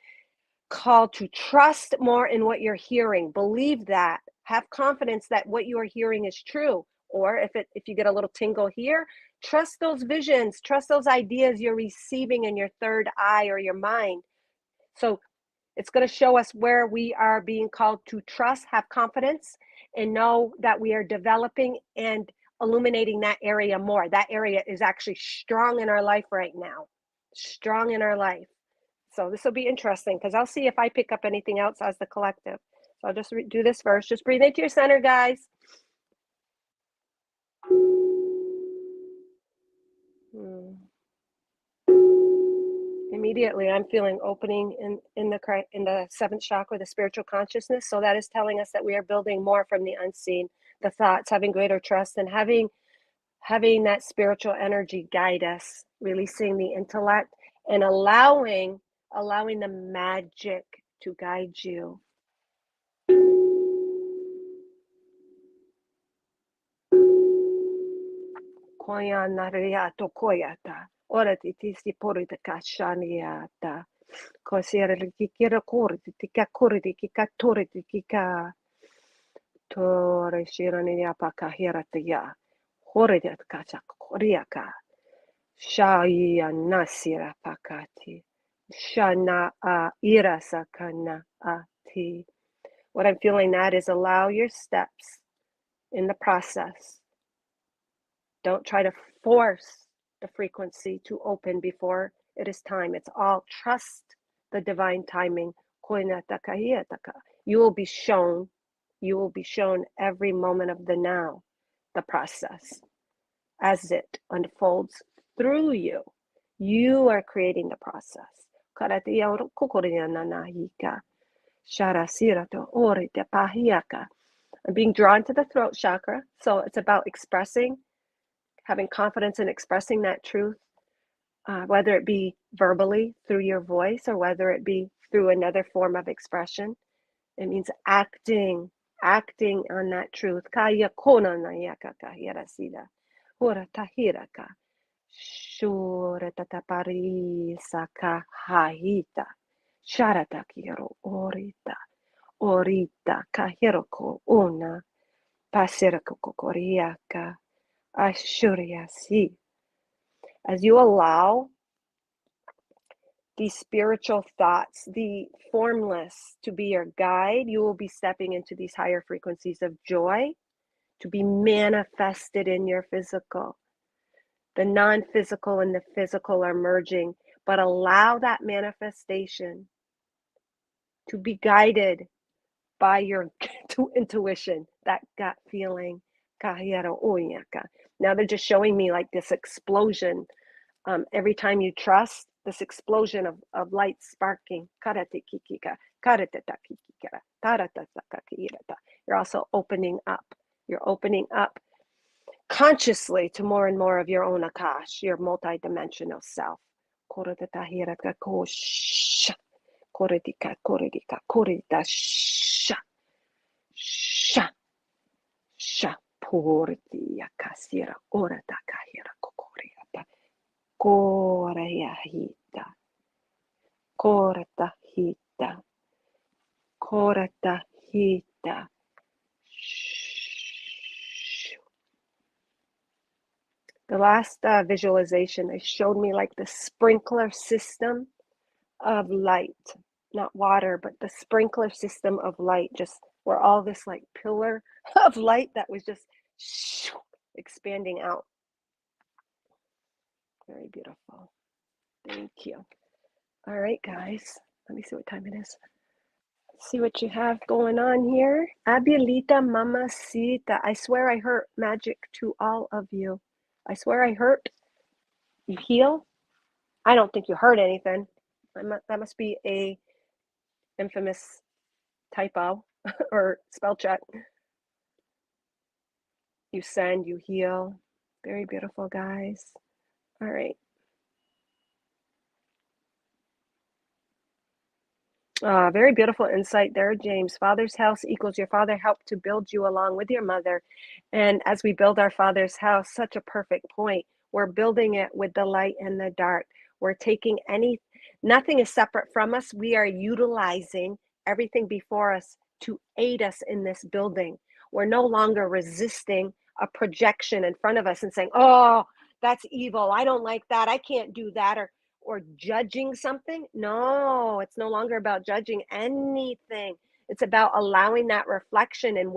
[SPEAKER 1] called to trust more in what you're hearing. Believe that. Have confidence that what you are hearing is true. Or if you get a little tingle here, trust those visions, trust those ideas you're receiving in your third eye or your mind. So it's going to show us where we are being called to trust, have confidence, and know that we are developing and illuminating that area more. That area is actually strong in our life right now. Strong in our life. So this will be interesting, because I'll see if I pick up anything else as the collective. So I'll just do this first. Just breathe into your center, guys. Immediately, I'm feeling opening in the 7th chakra, the spiritual consciousness. So that is telling us that we are building more from the unseen, the thoughts, having greater trust, and having that spiritual energy guide us, releasing the intellect and allowing the magic to guide you. Koyanariato koyata. Ora tisi porita kashaniata. Kosiera kikira kuriti tika kuriti kika turiti kika. Tore shirani apaka hirataya. Horidat kachak koriaka. Shaya nasira pakati. Shana a irasakana ati. What I'm feeling that is, allow your steps in the process. Don't try to force the frequency to open before it is time. It's all trust the divine timing. You will be shown every moment of the now, the process, as it unfolds through you. You are creating the process. I'm being drawn to the throat chakra, so it's about expressing, having confidence in expressing that truth, whether it be verbally through your voice or whether it be through another form of expression. It means acting on that truth. Kaya kona na yaka kahira sida. Hora tahiraka. Shura tatapari saka haita. Sharata kiro orita. Orita kahiroko una. Pasirako kokoriaka. Ashuriasi. As you allow these spiritual thoughts, the formless, to be your guide, you will be stepping into these higher frequencies of joy to be manifested in your physical. The non-physical and the physical are merging, but allow that manifestation to be guided by your intuition, that gut feeling. Now they're just showing me like this explosion. Every time you trust, this explosion of light sparking. You're also opening up. You're opening up. consciously to more and more of your own Akash, your multidimensional self. Korodata ko sha. Korodika korodika korodita sha. Sha. Sha. Porti yakasira orata kahira kokoriata. Korayahita. Korata hita. Korata hita. The last visualization, they showed me like the sprinkler system of light, not water, but the sprinkler system of light, just where all this like pillar of light that was just expanding out. Very beautiful. Thank you. All right, guys. Let me see what time it is. See what you have going on here. Abilita Mamacita. I swear I hurt magic to all of you. I swear I hurt. You heal? I don't think you hurt anything. That must be a infamous typo or spell check. You send, you heal. Very beautiful, guys. All right. Very beautiful insight there, James. Father's house equals your father helped to build you along with your mother. And as we build our father's house, such a perfect point. We're building it with the light and the dark. We're taking nothing is separate from us. We are utilizing everything before us to aid us in this building. We're no longer resisting a projection in front of us and saying, oh, that's evil. I don't like that. I can't do that. Or judging something. No, it's no longer about judging anything. It's about allowing that reflection and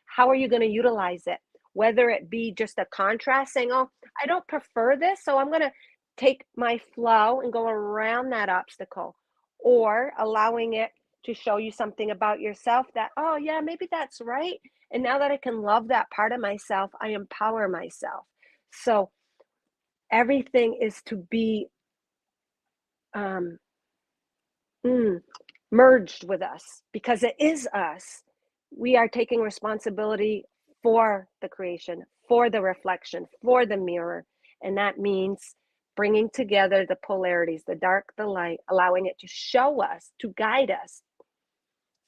[SPEAKER 1] how are you going to utilize it? Whether it be just a contrast saying, oh, I don't prefer this, so I'm going to take my flow and go around that obstacle, or allowing it to show you something about yourself that, oh yeah, maybe that's right. And now that I can love that part of myself, I empower myself. So everything is to be merged with us, because it is us. We are taking responsibility for the creation, for the reflection, for the mirror. And that means bringing together the polarities, the dark, the light, allowing it to show us, to guide us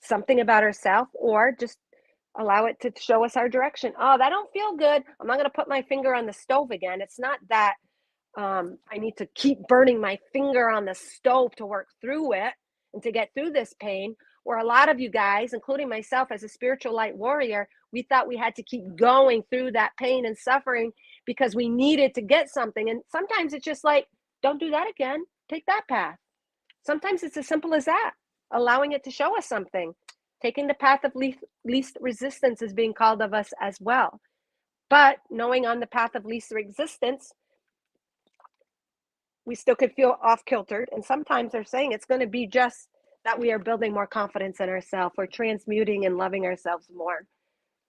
[SPEAKER 1] something about ourselves, or just allow it to show us our direction. Oh, that don't feel good. I'm not going to put my finger on the stove again. It's not that I need to keep burning my finger on the stove to work through it and to get through this pain. Where a lot of you guys, including myself as a spiritual light warrior, we thought we had to keep going through that pain and suffering because we needed to get something. And sometimes it's just like, don't do that again. Take that path. Sometimes it's as simple as that, allowing it to show us something. Taking the path of least resistance is being called of us as well. But knowing on the path of least resistance, we still could feel off kiltered. And sometimes they're saying it's going to be just that we are building more confidence in ourselves. We're transmuting and loving ourselves more.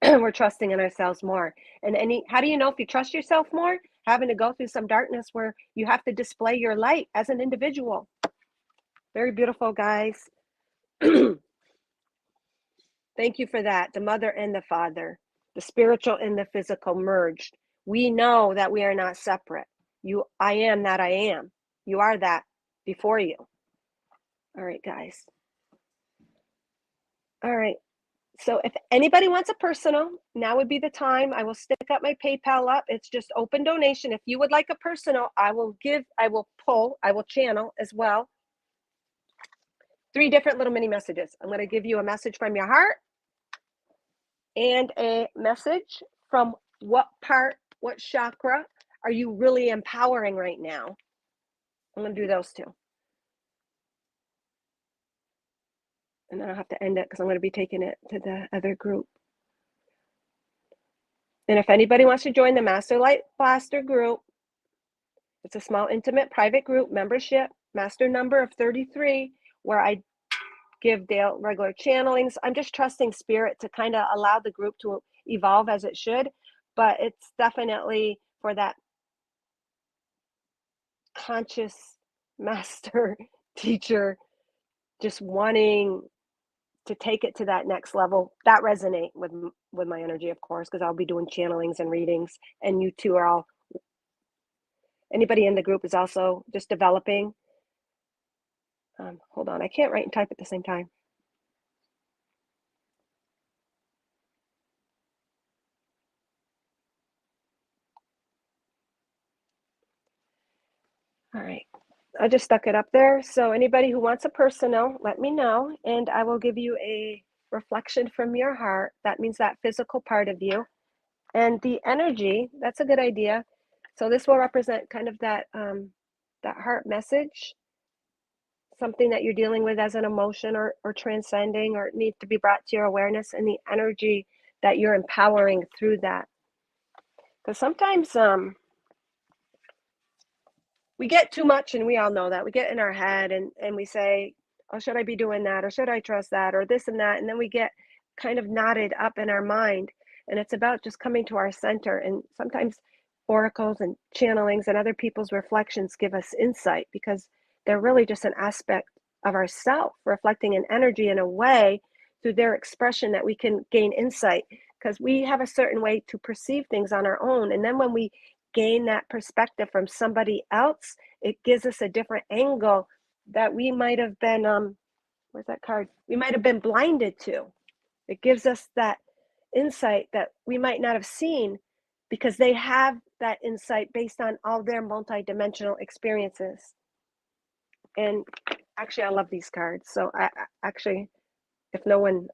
[SPEAKER 1] We're trusting in ourselves more. And how do you know if you trust yourself more? Having to go through some darkness where you have to display your light as an individual. Very beautiful, guys. Thank you for that. The mother and the father, the spiritual and the physical merged. We know that we are not separate. I am that I am. You are that before you. All right, guys. All right. So if anybody wants a personal, now would be the time. I will stick up my PayPal up. It's just open donation. If you would like a personal, I will channel as well 3 different little mini messages. I'm going to give you a message from your heart and a message from what chakra are you really empowering right now. I'm going to do those 2. And then I'll have to end it because I'm going to be taking it to the other group. And if anybody wants to join the Master Light Blaster group, it's a small, intimate, private group membership, master number of 33, where I give regular channelings. I'm just trusting spirit to kind of allow the group to evolve as it should. But it's definitely for that conscious master teacher just wanting to take it to that next level. That resonate with my energy, of course, because I'll be doing channelings and readings, and you two are all. Anybody in the group is also just developing. Hold on, I can't write and type at the same time. All right, I just stuck it up there. So anybody who wants a personal, let me know, and I will give you a reflection from your heart. That means that physical part of you. And the energy, that's a good idea. So this will represent kind of that heart message, something that you're dealing with as an emotion or transcending, or it needs to be brought to your awareness, and the energy that you're empowering through that. Because sometimes we get too much, and we all know that. We get in our head and we say, oh, should I be doing that? Or should I trust that? Or this and that. And then we get kind of knotted up in our mind. And it's about just coming to our center. And sometimes oracles and channelings and other people's reflections give us insight, because they're really just an aspect of ourself, reflecting an energy in a way through their expression that we can gain insight, because we have a certain way to perceive things on our own. And then when we gain that perspective from somebody else, it gives us a different angle that we might have been where's that card, we might have been blinded to. It gives us that insight that we might not have seen, because they have that insight based on all their multidimensional experiences. And actually, I love these cards. So I actually, if no one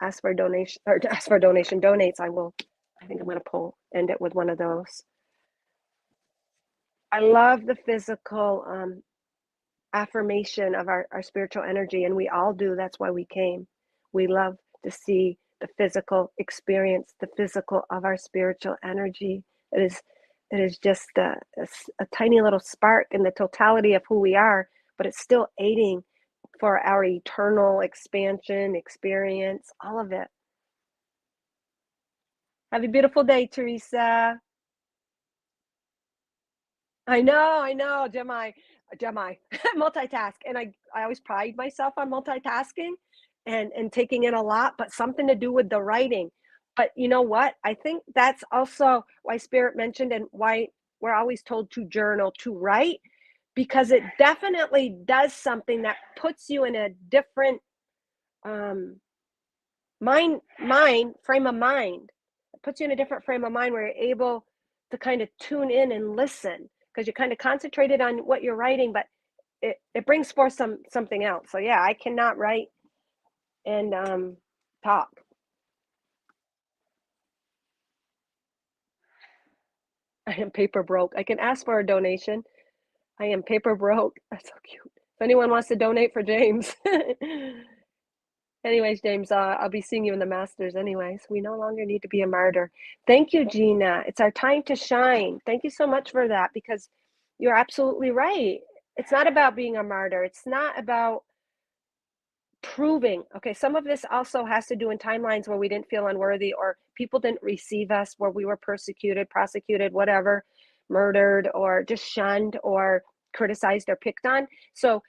[SPEAKER 1] asks for a donation, or asks for a donation, donates, I think I'm going to end it with one of those. I love the physical affirmation of our spiritual energy, and we all do. That's why we came. We love to see the physical experience, the physical of our spiritual energy. It is just a tiny little spark in the totality of who we are, but it's still aiding for our eternal expansion, experience, all of it. Have a beautiful day, Teresa. I know, Gemini, multitask. And I always pride myself on multitasking and taking in a lot, but something to do with the writing. But you know what? I think that's also why Spirit mentioned, and why we're always told to journal, to write, because it definitely does something that puts you in a different frame of mind. It puts you in a different frame of mind where you're able to kind of tune in and listen, because you're kind of concentrated on what you're writing, but it brings forth something else. So yeah, I cannot write and talk. I am paper broke. I can ask for a donation. I am paper broke. That's so cute. If anyone wants to donate for James. Anyways, James, I'll be seeing you in the Masters anyways. We no longer need to be a martyr. Thank you, Gina. It's our time to shine. Thank you so much for that, because you're absolutely right. It's not about being a martyr. It's not about proving. Okay, some of this also has to do in timelines where we didn't feel unworthy, or people didn't receive us, where we were persecuted, prosecuted, whatever, murdered, or just shunned, or criticized, or picked on. So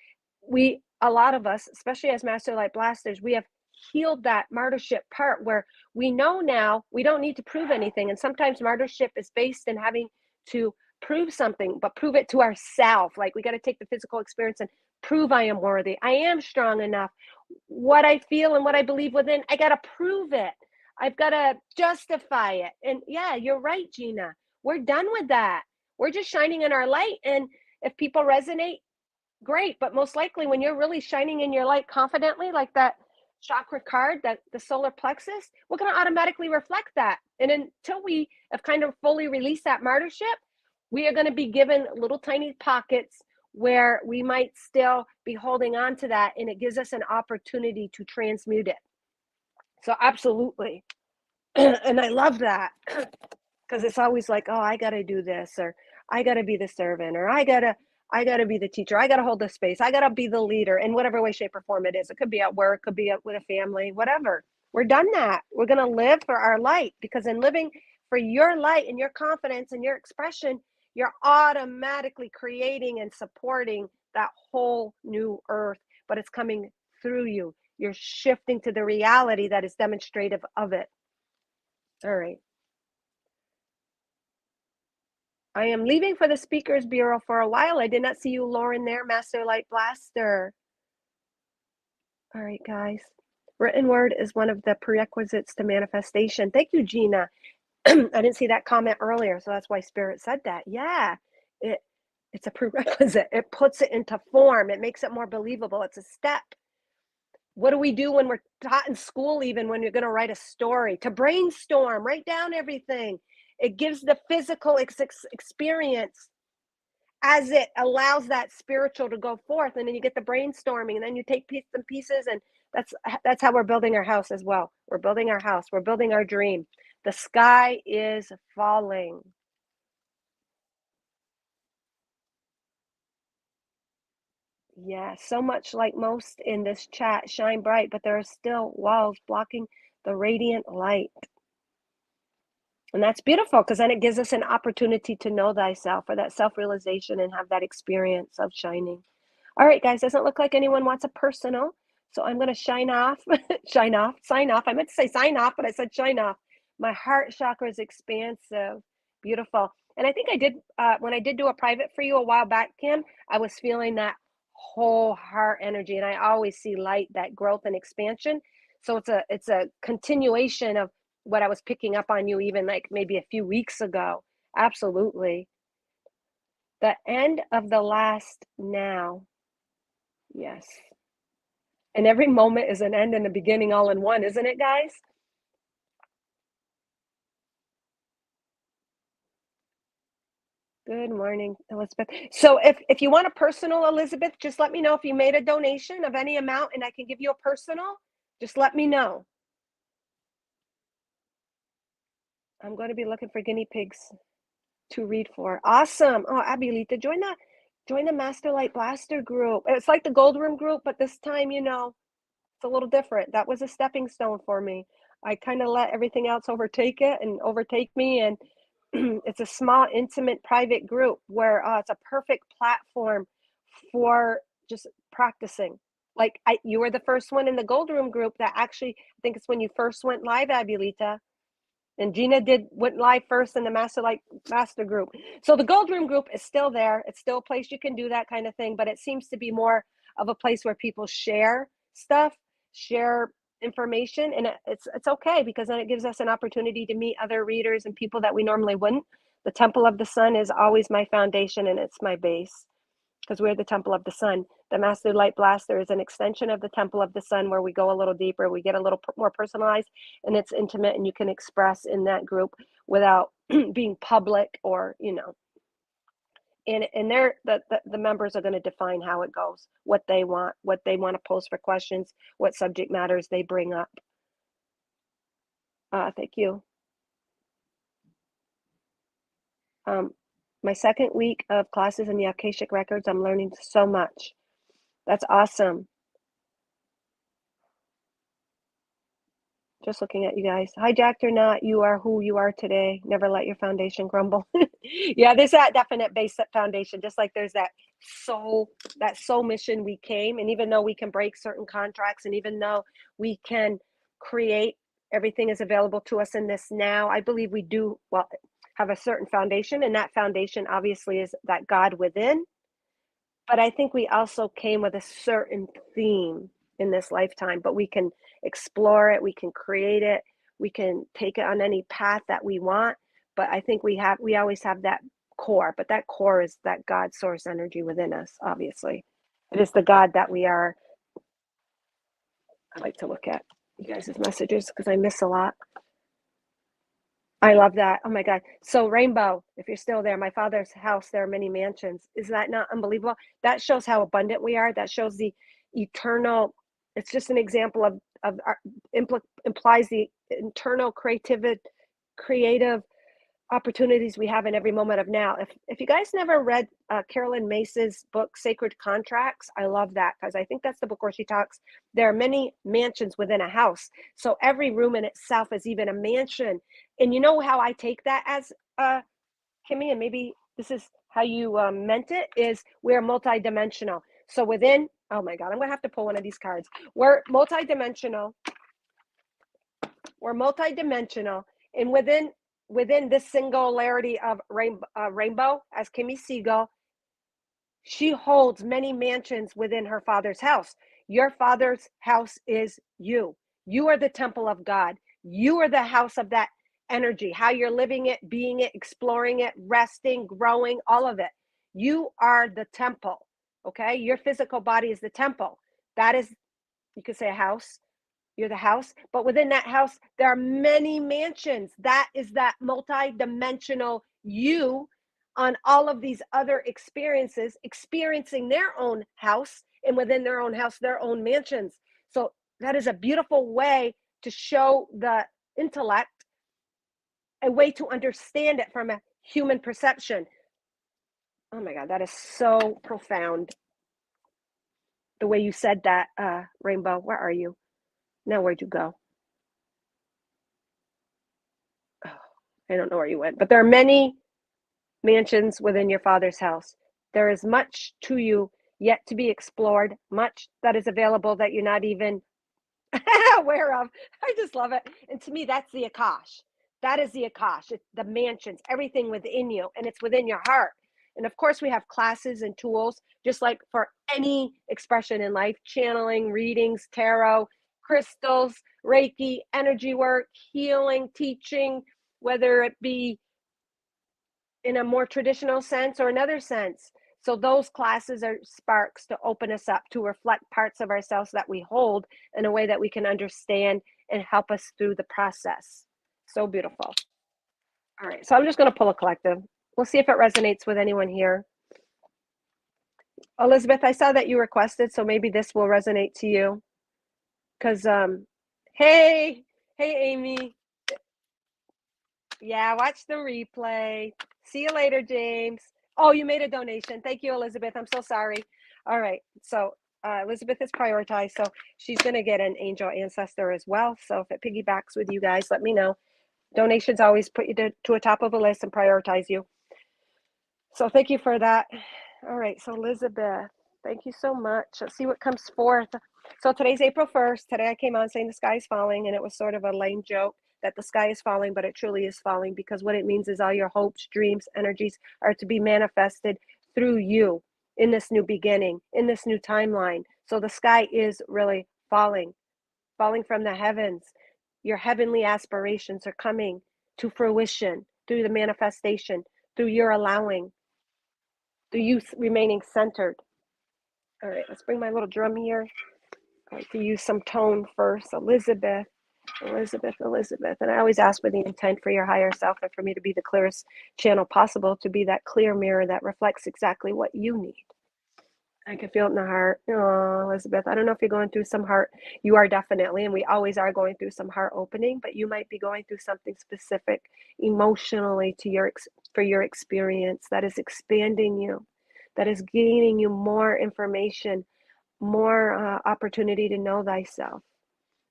[SPEAKER 1] a lot of us, especially as Master Light Blasters, we have healed that martyrship part, where we know now we don't need to prove anything. And sometimes martyrship is based in having to prove something, but prove it to ourselves. Like, we got to take the physical experience and prove I am worthy. I am strong enough. What I feel and what I believe within, I got to prove it. I've got to justify it. And yeah, you're right, Gina. We're done with that. We're just shining in our light. And if people resonate, great. But most likely, when you're really shining in your light confidently, like that chakra card, that the solar plexus, we're going to automatically reflect that. And until we have kind of fully released that martyrship, we are going to be given little tiny pockets where we might still be holding on to that, and it gives us an opportunity to transmute it. So absolutely. And I love that, because it's always like, oh, I got to do this, or I got to be the servant, or I got to be the teacher. I got to hold the space. I got to be the leader in whatever way, shape, or form it is. It could be at work, could be with a family, whatever. We're done that. We're going to live for our light, because in living for your light and your confidence and your expression, you're automatically creating and supporting that whole new earth, but it's coming through you. You're shifting to the reality that is demonstrative of it. All right. I am leaving for the Speakers Bureau for a while. I did not see you, Lauren, there, Master Light Blaster. All right, guys. Written word is one of the prerequisites to manifestation. Thank you, Gina. I didn't see that comment earlier, so that's why Spirit said that. Yeah, it's a prerequisite. It puts it into form. It makes it more believable. It's a step. What do we do when we're taught in school, even when you're going to write a story? To brainstorm, write down everything. It gives the physical experience as it allows that spiritual to go forth, and then you get the brainstorming, and then you take pieces and pieces, and that's how we're building our house as well. We're building our house. We're building our dream. The sky is falling. Yeah, so much like most in this chat, shine bright, but there are still walls blocking the radiant light. And that's beautiful because then it gives us an opportunity to know thyself, or that self-realization, and have that experience of shining. All right, guys, doesn't look like anyone wants a personal. So I'm going to shine off, shine off, sign off. I meant to say sign off, but I said shine off. My heart chakra is expansive. Beautiful. And I think I did, when I did do a private for you a while back, Kim, I was feeling that whole heart energy. And I always see light, that growth and expansion. So it's a continuation of what I was picking up on you, even like maybe a few weeks ago. Absolutely. The end of the last now. Yes. And every moment is an end and a beginning all in one, isn't it, guys? Good morning, Elizabeth. So if you want a personal, Elizabeth, just let me know if you made a donation of any amount and I can give you a personal. Just let me know. I'm going to be looking for guinea pigs to read for. Awesome. Oh, Abilita, join the Master Light Blaster group. It's like the Gold Room group, but this time, it's a little different. That was a stepping stone for me. I kind of let everything else overtake it and overtake me. And it's a small, intimate, private group where it's a perfect platform for just practicing. Like you were the first one in the Gold Room group that actually, I think it's when you first went live, Abulita. And Gina went live first in the Master group. So the Gold Room group is still there. It's still a place you can do that kind of thing, but it seems to be more of a place where people share stuff, share information, and it's okay because then it gives us an opportunity to meet other readers and people that we normally wouldn't. The Temple of the Sun is always my foundation and it's my base because we're the Temple of the Sun. The Master Light Blaster is an extension of the Temple of the Sun where we go a little deeper, we get a little more personalized, and it's intimate, and you can express in that group without being public or, and they're the members are going to define how it goes, what they want to post for questions, what subject matters they bring up. Thank you. My second week of classes in the Akashic Records, I'm learning so much. That's awesome. Just looking at you guys. Hijacked or not, you are who you are today. Never let your foundation crumble. Yeah, there's that definite base foundation, just like there's that soul mission we came. And even though we can break certain contracts, and even though we can create, everything is available to us in this now. I believe we do, well, have a certain foundation, and that foundation obviously is that God within. But I think we also came with a certain theme in this lifetime, but we can explore it, we can create it, we can take it on any path that we want. But I think we always have that core, but that core is that God source energy within us, obviously. It is the God that we are. I like to look at you guys' messages because I miss a lot. I love that. Oh my God. So Rainbow, if you're still there, my father's house, there are many mansions. Is that not unbelievable? That shows how abundant we are. That shows the eternal, it's just an example of our, implies the internal creative opportunities we have in every moment of now. If you guys never read Carolyn Mace's book, Sacred Contracts, I love that because I think that's the book where she talks, there are many mansions within a house. So every room in itself is even a mansion. And you know how I take that as Kimmy, and maybe this is how you meant it, is we're multidimensional. So within Oh my God, I'm gonna have to pull one of these cards. We're multidimensional. We're multidimensional, and within this singularity of rainbow, as Kimmy Siegel, she holds many mansions within her father's house. Your father's house is you. You are the temple of God. You are the house of that energy, how you're living it, being it, exploring it, resting, growing, all of it. You are the temple. Okay. Your physical body is the temple. That is, you could say, a house. You're the house, but within that house, there are many mansions. That is that multi-dimensional you on all of these other experiences, experiencing their own house, and within their own house, their own mansions. So that is a beautiful way to show the intellect, a way to understand it from a human perception. Oh my God, that is so profound. The way you said that, Rainbow, where are you? Now, where'd you go? Oh, I don't know where you went, but there are many mansions within your father's house. There is much to you yet to be explored, much that is available that you're not even aware of. I just love it. And to me, that's the Akash. That is the Akash. It's the mansions, everything within you, and it's within your heart. And of course, we have classes and tools, just like for any expression in life, channeling, readings, tarot, crystals, Reiki, energy work, healing, teaching, whether it be in a more traditional sense or another sense. So those classes are sparks to open us up to reflect parts of ourselves that we hold in a way that we can understand and help us through the process. So beautiful. All right, so I'm just going to pull a collective. We'll see if it resonates with anyone here. Elizabeth, I saw that you requested, so maybe this will resonate to you. Because, hey, Amy. Yeah, watch the replay. See you later, James. Oh, you made a donation. Thank you, Elizabeth. I'm so sorry. All right. So Elizabeth is prioritized. So she's going to get an angel ancestor as well. So if it piggybacks with you guys, let me know. Donations always put you to a top of a list and prioritize you. So thank you for that. All right. So Elizabeth, thank you so much. Let's see what comes forth. So today's April 1st. Today I came on saying the sky is falling, and it was sort of a lame joke that the sky is falling, but it truly is falling, because what it means is all your hopes, dreams, energies are to be manifested through you in this new beginning, in this new timeline. So the sky is really falling from the heavens. Your heavenly aspirations are coming to fruition through the manifestation, through your allowing, through you remaining centered. All right, let's bring my little drum here. I like to use some tone first. Elizabeth. And I always ask with the intent for your higher self and for me to be the clearest channel possible, to be that clear mirror that reflects exactly what you need. I can feel it in the heart. Oh, Elizabeth, I don't know if you're going through some heart. You are definitely, and we always are going through some heart opening, but you might be going through something specific emotionally for your experience that is expanding you, that is gaining you more information, more opportunity to know thyself.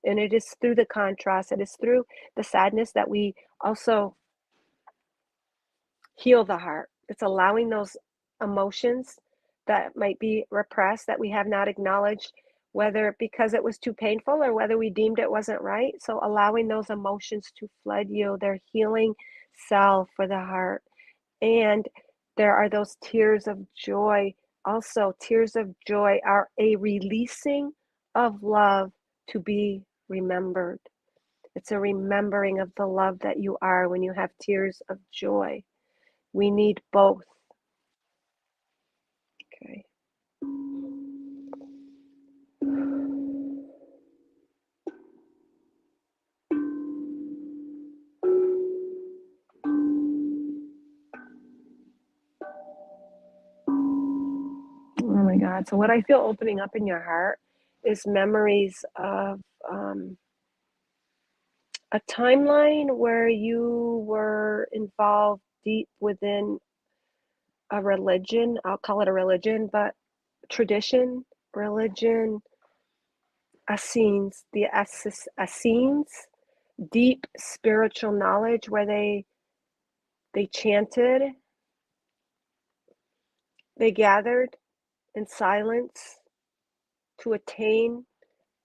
[SPEAKER 1] And it is through the contrast, it is through the sadness that we also heal the heart. It's allowing those emotions that might be repressed, that we have not acknowledged, whether because it was too painful or whether we deemed it wasn't right. So allowing those emotions to flood you, their healing salve for the heart. And there are those tears of joy. Also, tears of joy are a releasing of love to be remembered. It's a remembering of the love that you are when you have tears of joy. We need both. Okay. Oh my God. So, what I feel opening up in your heart is memories of a timeline where you were involved deep within a religion. I'll call it a religion, but tradition, religion, Essenes, the Essenes, deep spiritual knowledge where they chanted, they gathered in silence, to attain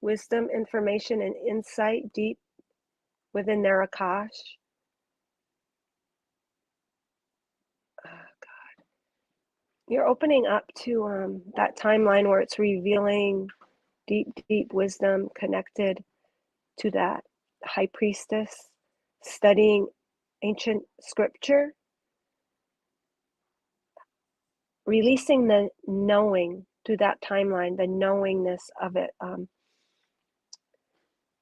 [SPEAKER 1] wisdom, information, and insight deep within their Akash. You're opening up to that timeline where it's revealing deep, deep wisdom connected to that high priestess studying ancient scripture, releasing the knowing through that timeline, the knowingness of it.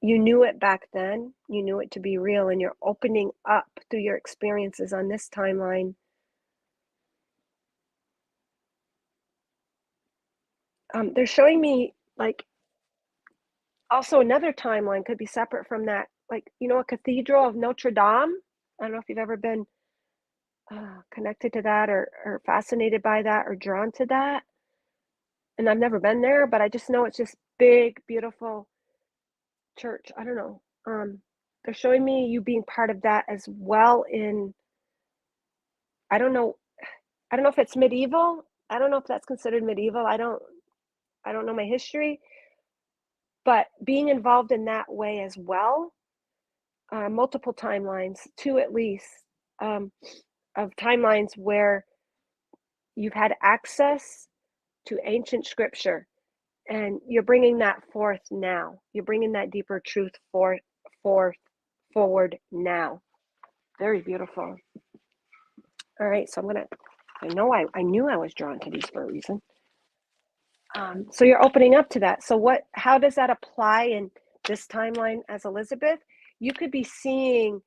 [SPEAKER 1] You knew it back then, you knew it to be real, and you're opening up through your experiences on this timeline. They're showing me, like, also another timeline could be separate from that, like, a cathedral of Notre Dame. I don't know if you've ever been connected to that or fascinated by that or drawn to that. And I've never been there, but I just know it's just big, beautiful church. I don't know. They're showing me you being part of that as well in, I don't know if it's medieval. I don't know if that's considered medieval. I don't know my history, but being involved in that way as well, multiple timelines, two at least, of timelines where you've had access to ancient scripture, and you're bringing that forth now. You're bringing that deeper truth forward now. Very beautiful. All right, so I knew I was drawn to these for a reason. So you're opening up to that. So how does that apply in this timeline as Elizabeth? You could be seeing,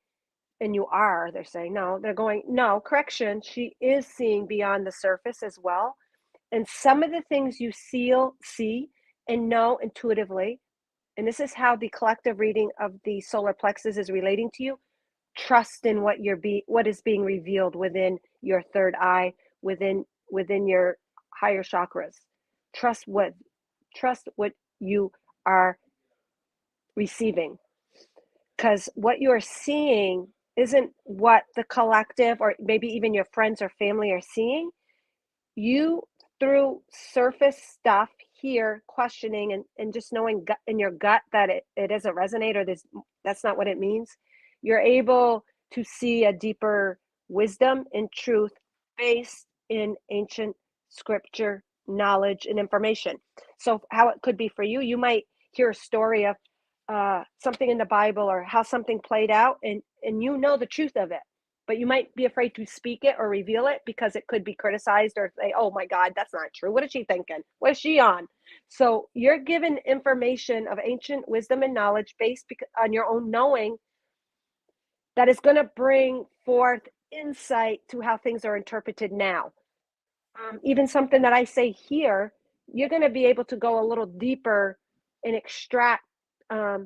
[SPEAKER 1] and they're saying, no, they're going, no, correction. She is seeing beyond the surface as well. And some of the things you see and know intuitively, and this is how the collective reading of the solar plexus is relating to you. Trust in what is being revealed within your third eye, within your higher chakras. Trust what you are receiving, because what you're seeing isn't what the collective or maybe even your friends or family are seeing. You, through surface stuff here, questioning and just knowing in your gut that it doesn't resonate, or that's not what it means, you're able to see a deeper wisdom and truth based in ancient scripture knowledge and information. So how it could be for you, you might hear a story of something in the Bible or how something played out, and the truth of it, but you might be afraid to speak it or reveal it because it could be criticized or say, oh my God, that's not true. What is she thinking? What is she on? So you're given information of ancient wisdom and knowledge based on your own knowing that is going to bring forth insight to how things are interpreted now. Even something that I say here, you're going to be able to go a little deeper and extract a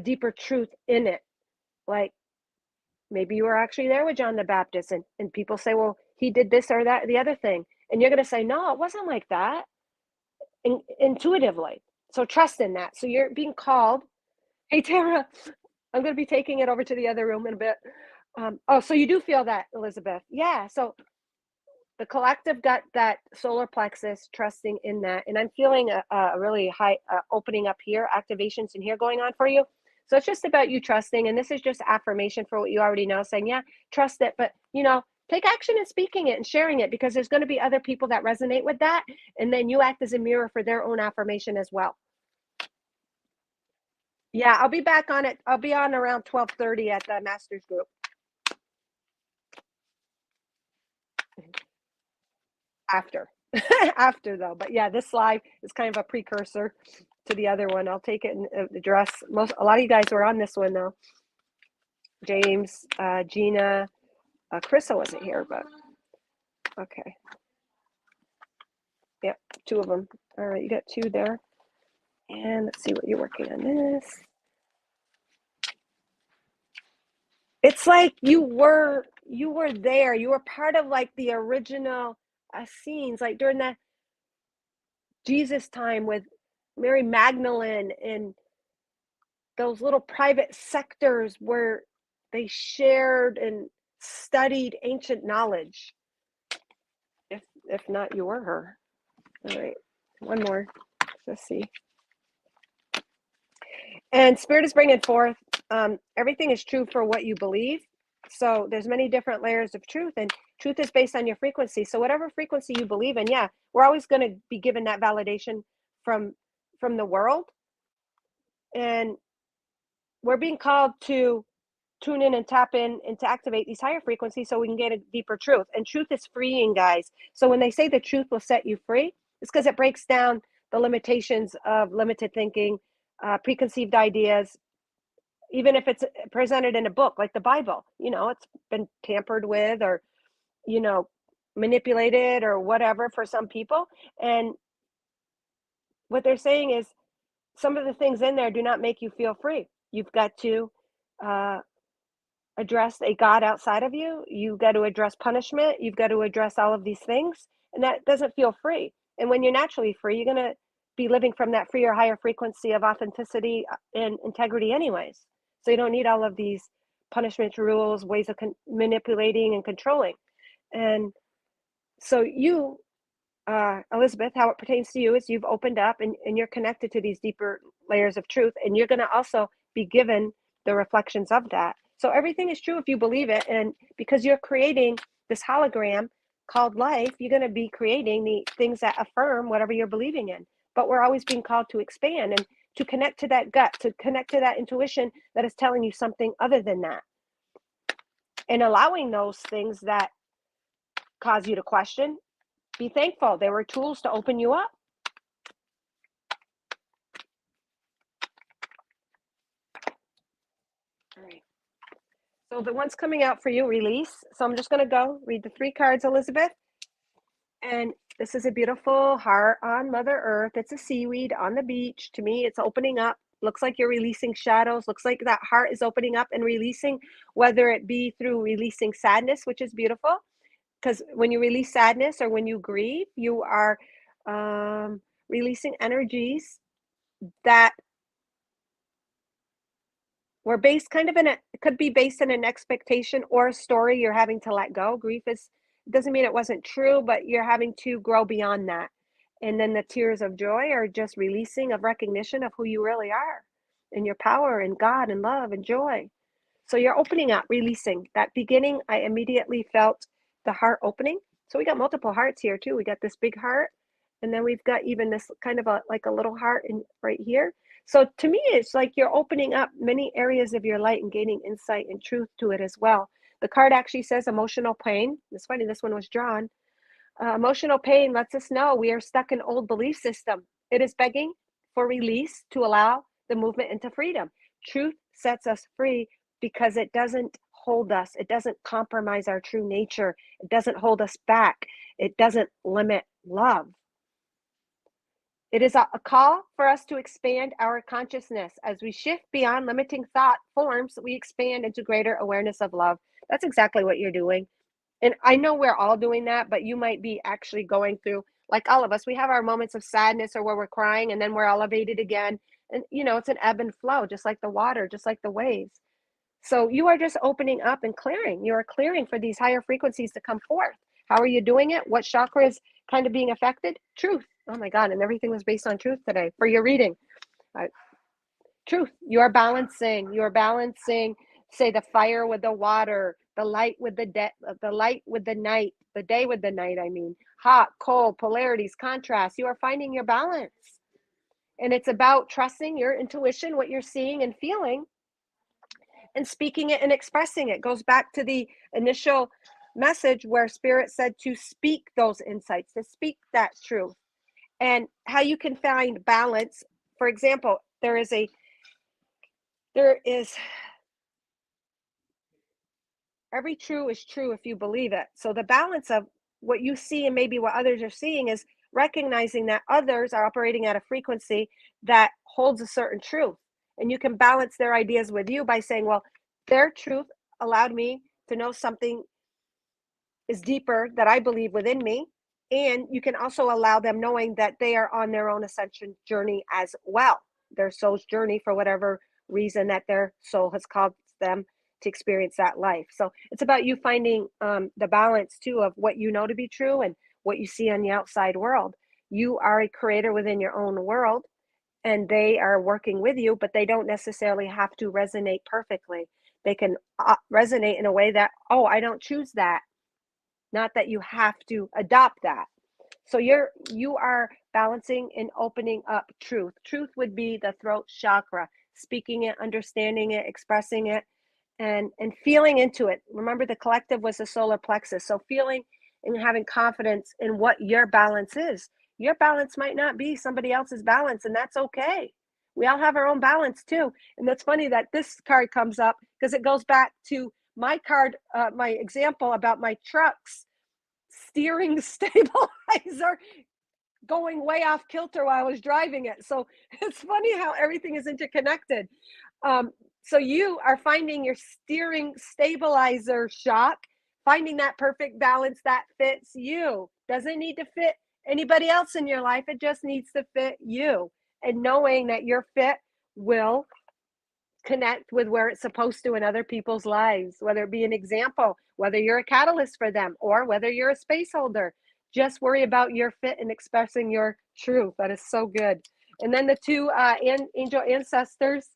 [SPEAKER 1] deeper truth in it. Like, maybe you were actually there with John the Baptist, and people say, well, he did this or that, the other thing. And you're going to say, no, it wasn't like that, intuitively. So trust in that. So you're being called. Hey, Tara, I'm going to be taking it over to the other room in a bit. So you do feel that, Elizabeth. Yeah. So the collective got that solar plexus, trusting in that. And I'm feeling a really high opening up here, activations in here going on for you. So it's just about you trusting. And this is just affirmation for what you already know, saying, yeah, trust it. But, take action in speaking it and sharing it, because there's going to be other people that resonate with that. And then you act as a mirror for their own affirmation as well. Yeah, I'll be back on it. I'll be on around 12:30 at the master's group. After though, but yeah, this live is kind of a precursor to the other one. I'll take it and address a lot of you guys were on this one though. James, Gina, Carissa wasn't here, but okay. Yep, two of them. All right, you got two there. And let's see what you're working on this. It's like you were there. You were part of like the original scenes, like during the Jesus time with Mary Magdalene and those little private sectors where they shared and studied ancient knowledge. If not, you were her. All right, one more. Let's see. And Spirit is bringing forth, everything is true for what you believe. So there's many different layers of truth, and truth is based on your frequency. So whatever frequency you believe in, yeah, we're always going to be given that validation from the world, and we're being called to tune in and tap in and to activate these higher frequencies so we can get a deeper truth. And truth is freeing, guys. So when they say the truth will set you free, it's because it breaks down the limitations of limited thinking, preconceived ideas, even if it's presented in a book like the Bible. It's been tampered with, or manipulated, or whatever, for some people. And what they're saying is, some of the things in there do not make you feel free. You've got to address a God outside of you. You've got to address punishment. You've got to address all of these things, and that doesn't feel free. And when you're naturally free, you're going to be living from that freer, higher frequency of authenticity and integrity anyways. So you don't need all of these punishment rules, ways of manipulating and controlling. And so you, Elizabeth, how it pertains to you is you've opened up, and you're connected to these deeper layers of truth, and you're going to also be given the reflections of that. So everything is true if you believe it. And because you're creating this hologram called life, you're going to be creating the things that affirm whatever you're believing in. But we're always being called to expand and to connect to that gut, to connect to that intuition that is telling you something other than that. And allowing those things that cause you to question, be thankful. There were tools to open you up. All right. So the one's coming out for you, release. So I'm just going to go read the 3 cards, Elizabeth. And this is a beautiful heart on Mother Earth. It's a seaweed on the beach. To me, it's opening up. Looks like you're releasing shadows. Looks like that heart is opening up and releasing, whether it be through releasing sadness, which is beautiful. Because when you release sadness or when you grieve, you are releasing energies that were based kind of it could be based in an expectation or a story you're having to let go. Grief doesn't mean it wasn't true, but you're having to grow beyond that. And then the tears of joy are just releasing of recognition of who you really are and your power and God and love and joy. So you're opening up, releasing. That beginning, I immediately felt the heart opening. So we got multiple hearts here too. We got this big heart, and then we've got even this kind of like a little heart right here. So to me, it's like you're opening up many areas of your light and gaining insight and truth to it as well. The card actually says emotional pain. It's funny, this one was drawn. Emotional pain lets us know we are stuck in old belief system. It is begging for release to allow the movement into freedom. Truth sets us free because it doesn't hold us. It doesn't compromise our true nature. It doesn't hold us back. It doesn't limit love. It is a call for us to expand our consciousness. As we shift beyond limiting thought forms, we expand into greater awareness of love. That's exactly what you're doing. And I know we're all doing that, but you might be actually going through, like all of us, we have our moments of sadness or where we're crying and then we're elevated again. And, it's an ebb and flow, just like the water, just like the waves. So you are just opening up and clearing. You are clearing for these higher frequencies to come forth. How are you doing it? What chakra is kind of being affected? Truth. Oh my God. And everything was based on truth today for your reading. Truth. You are balancing. You are balancing, say, the fire with the water, the light with the light with the night, the day with the night. I mean, hot, cold, polarities, contrast. You are finding your balance. And it's about trusting your intuition, what you're seeing and feeling, and speaking it and expressing it. Goes back to the initial message where Spirit said to speak those insights, to speak that truth, and how you can find balance. For example, there is every true is true if you believe it. So the balance of what you see and maybe what others are seeing is recognizing that others are operating at a frequency that holds a certain truth. And you can balance their ideas with you by saying, well, their truth allowed me to know something is deeper that I believe within me. And you can also allow them knowing that they are on their own ascension journey as well, their soul's journey for whatever reason that their soul has called them to experience that life. So it's about you finding the balance too of what you know to be true and what you see on the outside world. You are a creator within your own world, and they are working with you, but they don't necessarily have to resonate perfectly. They can resonate in a way that, oh, I don't choose that. Not that you have to adopt that. So you are balancing and opening up truth. Truth would be the throat chakra, speaking it, understanding it, expressing it, and feeling into it. Remember, the collective was the solar plexus. So feeling and having confidence in what your balance is. Your balance might not be somebody else's balance, and that's okay. We all have our own balance too. And that's funny that this card comes up because it goes back to my card, my example about my truck's steering stabilizer going way off kilter while I was driving it. So it's funny how everything is interconnected. Um, so you are finding your steering stabilizer shock, finding that perfect balance that fits you. Doesn't need to fit anybody else in your life. It just needs to fit you. And knowing that your fit will connect with where it's supposed to in other people's lives, whether it be an example, whether you're a catalyst for them, or whether you're a space holder. Just worry about your fit and expressing your truth. That is so good. And then the two angel ancestors.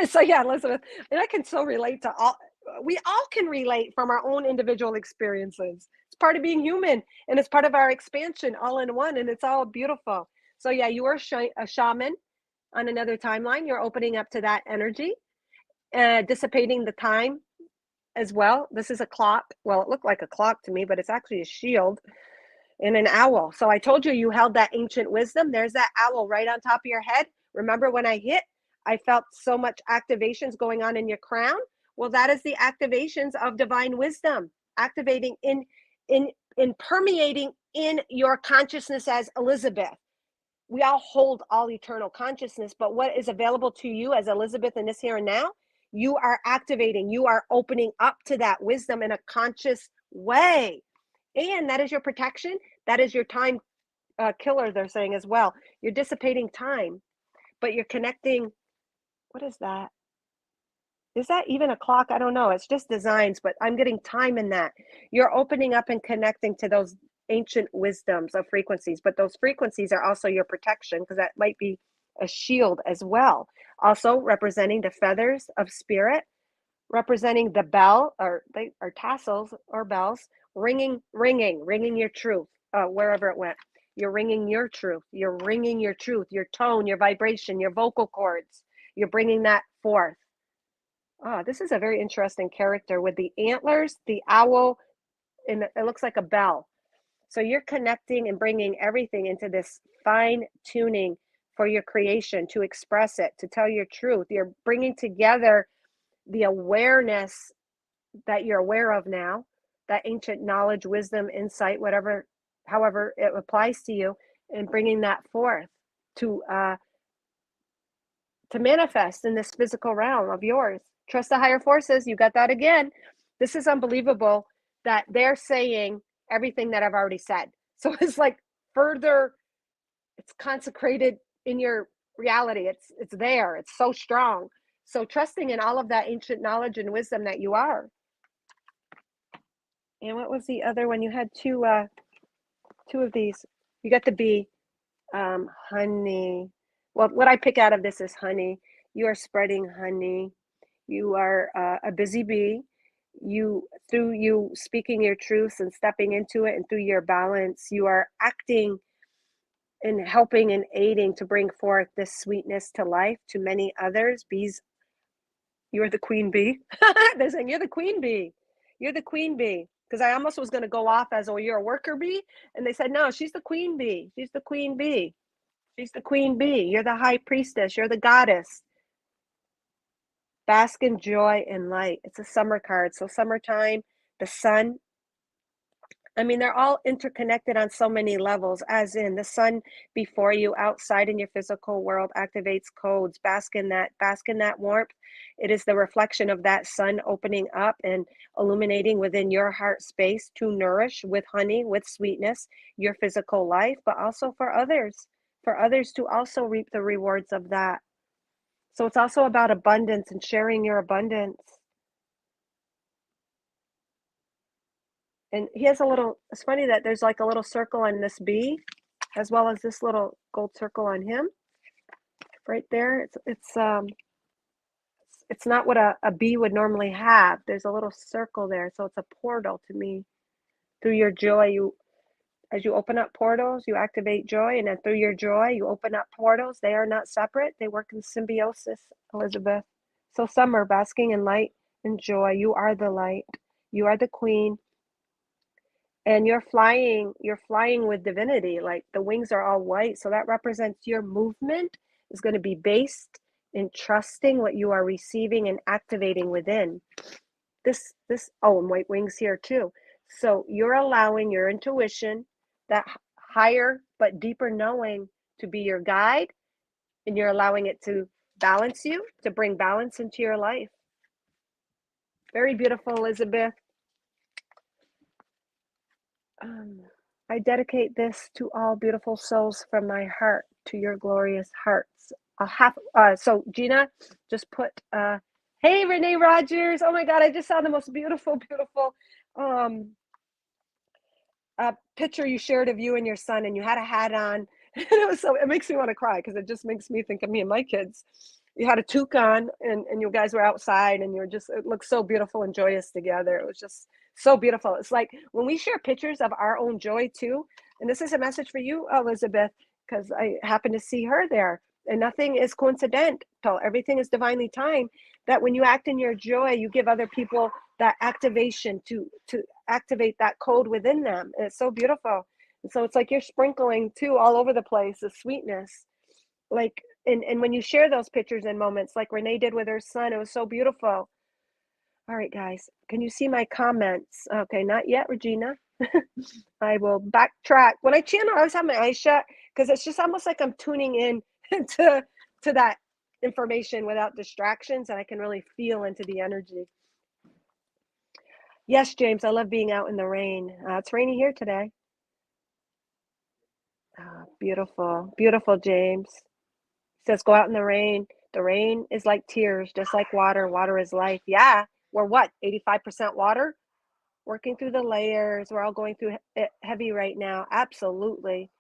[SPEAKER 1] So yeah, Elizabeth, and I can so relate to all. We all can relate from our own individual experiences. It's part of being human, and it's part of our expansion, all in one, and it's all beautiful. So yeah, you are a shaman on another timeline. You're opening up to that energy, dissipating the time as well. This is a clock. Well, it looked like a clock to me, but it's actually a shield and an owl. So I told you you held that ancient wisdom. There's that owl right on top of your head. Remember when I hit, I felt so much activations going on in your crown. Well, that is the activations of divine wisdom, activating in permeating in your consciousness as Elizabeth. We all hold all eternal consciousness, but what is available to you as Elizabeth in this here and now, you are activating, you are opening up to that wisdom in a conscious way. And that is your protection. That is your time killer, they're saying as well. You're dissipating time, but you're connecting. What is that? Is that even a clock? I don't know. It's just designs, but I'm getting time in that. You're opening up and connecting to those ancient wisdoms of frequencies, but those frequencies are also your protection because that might be a shield as well. Also representing the feathers of spirit, representing the bell, or they are tassels or bells, ringing your truth, wherever it went. You're ringing your truth. You're ringing your truth, your tone, your vibration, your vocal cords. You're bringing that forth. Ah, this is a very interesting character with the antlers, the owl, and it looks like a bell. So you're connecting and bringing everything into this fine tuning for your creation, to express it, to tell your truth. You're bringing together the awareness that you're aware of now, that ancient knowledge, wisdom, insight, whatever, however it applies to you, and bringing that forth to manifest in this physical realm of yours. Trust the higher forces. You got that again. This is unbelievable that they're saying everything that I've already said. So it's like further, it's consecrated in your reality. It's there. It's so strong. So trusting in all of that ancient knowledge and wisdom that you are. And what was the other one? You had two of these. You got the bee, honey. Well, what I pick out of this is honey. You are spreading honey. You are a busy bee. Through you speaking your truth and stepping into it, and through your balance, you are acting and helping and aiding to bring forth this sweetness to life to many others. Bees, you're the queen bee. They're saying you're the queen bee. You're the queen bee. Because I almost was going to go off as, oh, you're a worker bee. And they said, no, she's the queen bee. She's the queen bee. She's the queen bee. You're the high priestess. You're the goddess. Bask in joy and light. It's a summer card. So summertime, the sun. I mean, they're all interconnected on so many levels, as in the sun before you, outside in your physical world, activates codes. Bask in that warmth. It is the reflection of that sun opening up and illuminating within your heart space to nourish with honey, with sweetness, your physical life, but also for others to also reap the rewards of that. So it's also about abundance and sharing your abundance. And he has it's funny that there's like a little circle on this bee. as well as this little gold circle on him right there. It's not what a bee would normally have. There's a little circle there, so it's a portal to me. Through your joy, as you open up portals, you activate joy, and then through your joy, you open up portals. They are not separate. They work in symbiosis, Elizabeth. So summer, basking in light and joy. You are the light. You are the queen. And you're flying with divinity. Like the wings are all white. So that represents your movement is going to be based in trusting what you are receiving and activating within. And white wings here too. So you're allowing your intuition, that higher but deeper knowing, to be your guide, and you're allowing it to balance you, to bring balance into your life. Very beautiful, Elizabeth. I dedicate this to all beautiful souls from my heart to your glorious hearts. So Gina just put, hey, Renee Rogers. Oh my God, I just saw the most beautiful, beautiful picture you shared of you and your son, and you had a hat on. And it makes me want to cry because it just makes me think of me and my kids. You had a toque on, and you guys were outside, and it looked so beautiful and joyous together. It was just so beautiful. It's like when we share pictures of our own joy too, and this is a message for you, Elizabeth, because I happen to see her there, and nothing is coincidental. Everything is divinely timed. That when you act in your joy, you give other people that activation to activate that code within them. And it's so beautiful. And so it's like you're sprinkling too all over the place, the sweetness. Like, and when you share those pictures and moments like Renee did with her son, it was so beautiful. All right, guys, can you see my comments? Okay, not yet, Regina. I will backtrack. When I channel, I always have my eyes shut because it's just almost like I'm tuning in to that information without distractions, and I can really feel into the energy. Yes, James, I love being out in the rain. It's rainy here today. Beautiful, beautiful, James. Says go out in the rain. The rain is like tears, just like water. Water is life. Yeah, we're what, 85% water? Working through the layers. We're all going through it heavy right now. Absolutely.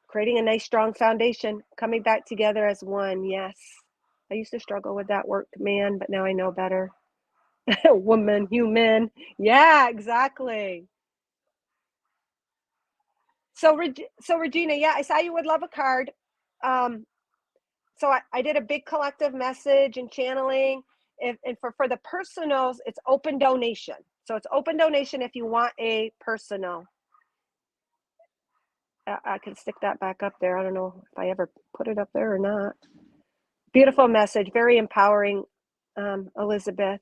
[SPEAKER 1] Creating a nice, strong foundation, coming back together as one. Yes. I used to struggle with that word, man, but now I know better. Woman, human. Yeah, exactly. So Regina, yeah, I saw you would love a card. Um, so I did a big collective message and channeling. And for the personals, it's open donation. So it's open donation if you want a personal. I can stick that back up there. I don't know if I ever put it up there or not. Beautiful message, very empowering, Elizabeth.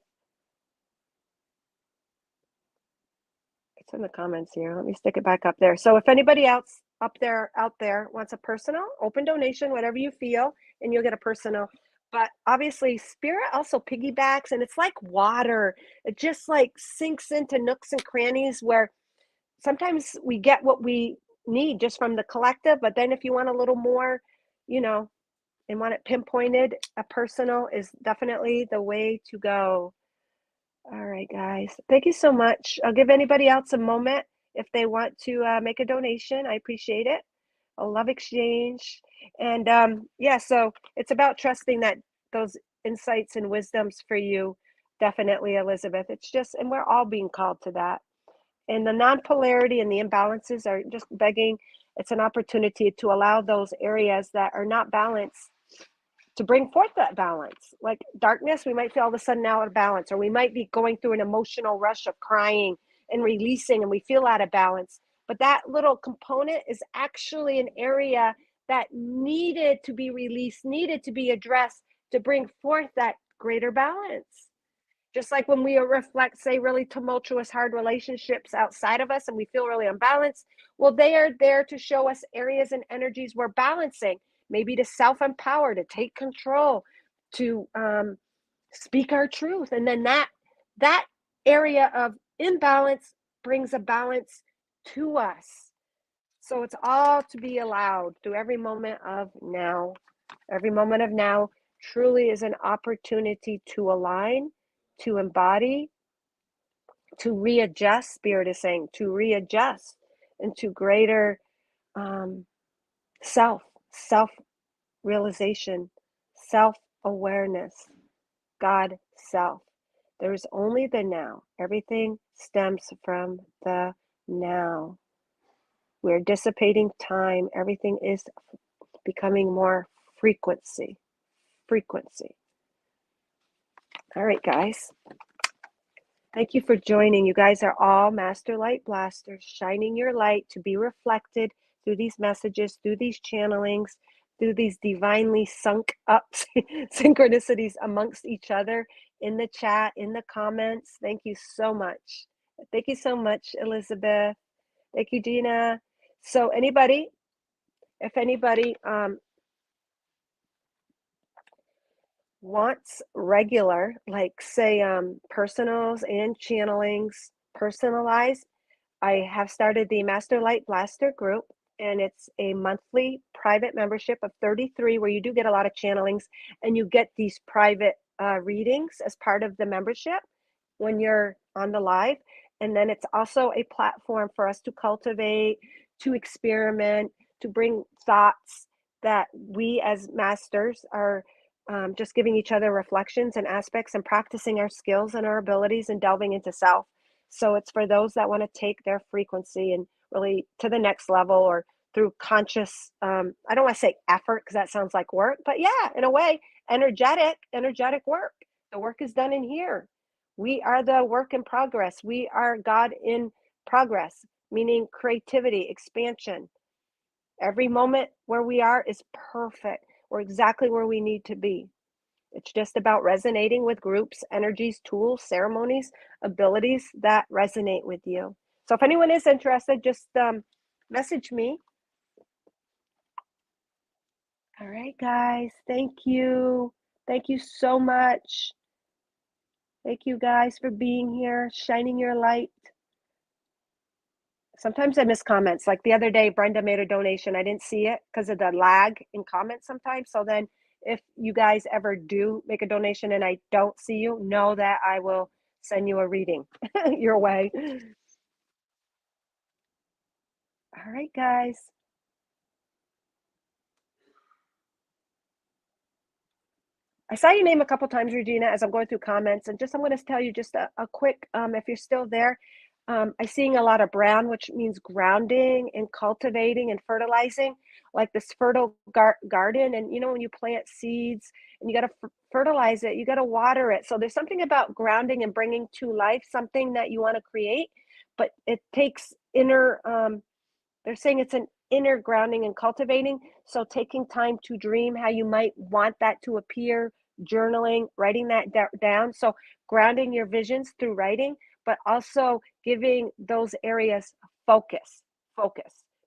[SPEAKER 1] It's in the comments here. Let me stick it back up there. So if anybody else out there wants a personal, open donation, whatever you feel, and you'll get a personal. But obviously, spirit also piggybacks, and it's like water. It just like sinks into nooks and crannies where sometimes we get what we need just from the collective. But then if you want a little more, you know, and want it pinpointed, a personal is definitely the way to go. All right, guys. Thank you so much. I'll give anybody else a moment if they want to make a donation. I appreciate it. A love exchange. And yeah, so it's about trusting that those insights and wisdoms for you, definitely, Elizabeth. It's just, and we're all being called to that. And the non-polarity and the imbalances are just begging. It's an opportunity to allow those areas that are not balanced to bring forth that balance. Like darkness, we might feel all of a sudden out of balance, or we might be going through an emotional rush of crying and releasing, and we feel out of balance. But that little component is actually an area that needed to be released, needed to be addressed to bring forth that greater balance. Just like when we reflect, say, really tumultuous, hard relationships outside of us and we feel really unbalanced, well, they are there to show us areas and energies we're balancing, maybe to self-empower, to take control, to speak our truth. And then that area of imbalance brings a balance to us. So it's all to be allowed through every moment of now. Every moment of now truly is an opportunity to align, to embody, to readjust. Spirit is saying to readjust into greater self, self realization, self awareness, God self. There is only the now. Everything stems from the now. We're dissipating time. Everything is becoming more frequency. Frequency. All right, guys. Thank you for joining. You guys are all Master Light Blasters, shining your light to be reflected through these messages, through these channelings, through these divinely sunk up synchronicities amongst each other in the chat, in the comments. Thank you so much. Thank you so much, Elizabeth. Thank you, Gina. So anybody, if anybody wants regular, like say personals and channelings, personalized, I have started the Master Light Blaster group, and it's a monthly private membership of 33 where you do get a lot of channelings and you get these private readings as part of the membership when you're on the live. And then it's also a platform for us to cultivate, to experiment, to bring thoughts that we as masters are just giving each other reflections and aspects and practicing our skills and our abilities and delving into self. So it's for those that want to take their frequency and really to the next level, or through conscious, I don't want to say effort because that sounds like work, but yeah, in a way, energetic work. The work is done in here. We are the work in progress. We are God in progress, meaning creativity, expansion. Every moment where we are is perfect. We're exactly where we need to be. It's just about resonating with groups, energies, tools, ceremonies, abilities that resonate with you. So if anyone is interested, just message me. All right, guys. Thank you. Thank you so much. Thank you guys for being here, shining your light. Sometimes I miss comments. Like the other day, Brenda made a donation. I didn't see it because of the lag in comments sometimes. So then if you guys ever do make a donation and I don't see you, know that I will send you a reading your way. All right, guys. I saw your name a couple times, Regina, as I'm going through comments, and just I'm going to tell you just a quick, if you're still there, I'm seeing a lot of brown, which means grounding and cultivating and fertilizing, like this fertile garden. And you know, when you plant seeds and you got to fertilize it, you got to water it. So there's something about grounding and bringing to life something that you want to create, but it takes inner, they're saying it's an inner grounding and cultivating. So taking time to dream how you might want that to appear, journaling, writing that down. So grounding your visions through writing, but also giving those areas focus,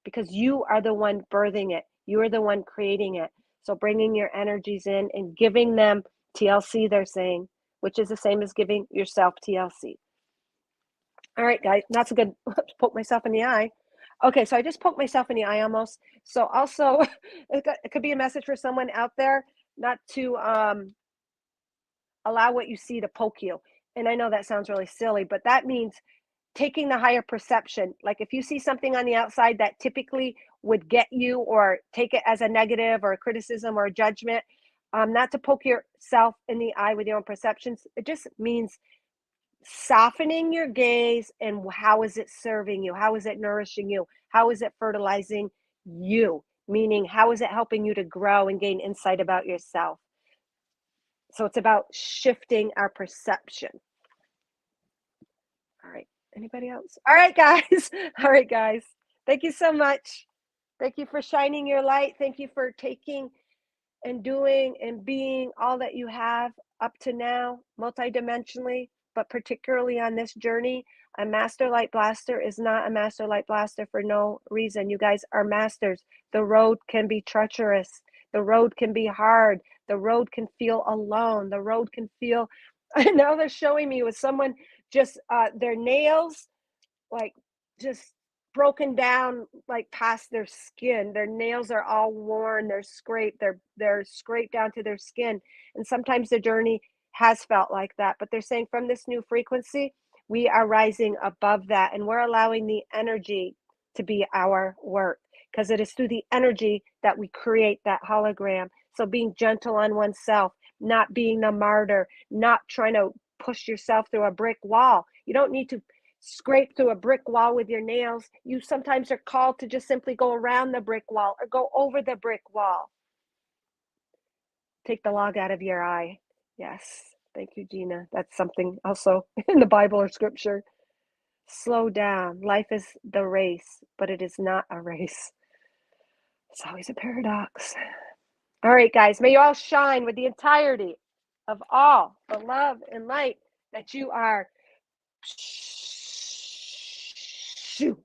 [SPEAKER 1] because you are the one birthing it. You are the one creating it. So bringing your energies in and giving them TLC, they're saying, which is the same as giving yourself TLC. All right, guys, that's a good poke myself in the eye. Okay, so I just poked myself in the eye almost. So also, it could be a message for someone out there not to allow what you see to poke you. And I know that sounds really silly, but that means taking the higher perception. Like if you see something on the outside that typically would get you or take it as a negative or a criticism or a judgment, not to poke yourself in the eye with your own perceptions. It just means softening your gaze and how is it serving you? How is it nourishing you? How is it fertilizing you? Meaning, how is it helping you to grow and gain insight about yourself? So it's about shifting our perception. All right. Anybody else? All right, guys. All right, guys. Thank you so much. Thank you for shining your light. Thank you for taking and doing and being all that you have up to now, multidimensionally, but particularly on this journey. A Master Light Blaster is not a Master Light Blaster for no reason. You guys are masters. The road can be treacherous. The road can be hard. The road can feel alone. The road can feel, now they're showing me with someone just their nails like just broken down like past their skin. Their nails are all worn, they're scraped, they're scraped down to their skin. And sometimes the journey has felt like that, but they're saying from this new frequency, we are rising above that and we're allowing the energy to be our work. because it is through the energy that we create that hologram. So being gentle on oneself, not being the martyr, not trying to push yourself through a brick wall. You don't need to scrape through a brick wall with your nails. You sometimes are called to just simply go around the brick wall or go over the brick wall. Take the log out of your eye. Yes. Thank you, Gina. That's something also in the Bible or scripture. Slow down. Life is the race, but it is not a race. It's always a paradox. All right, guys, may you all shine with the entirety of all the love and light that you are. Shoo.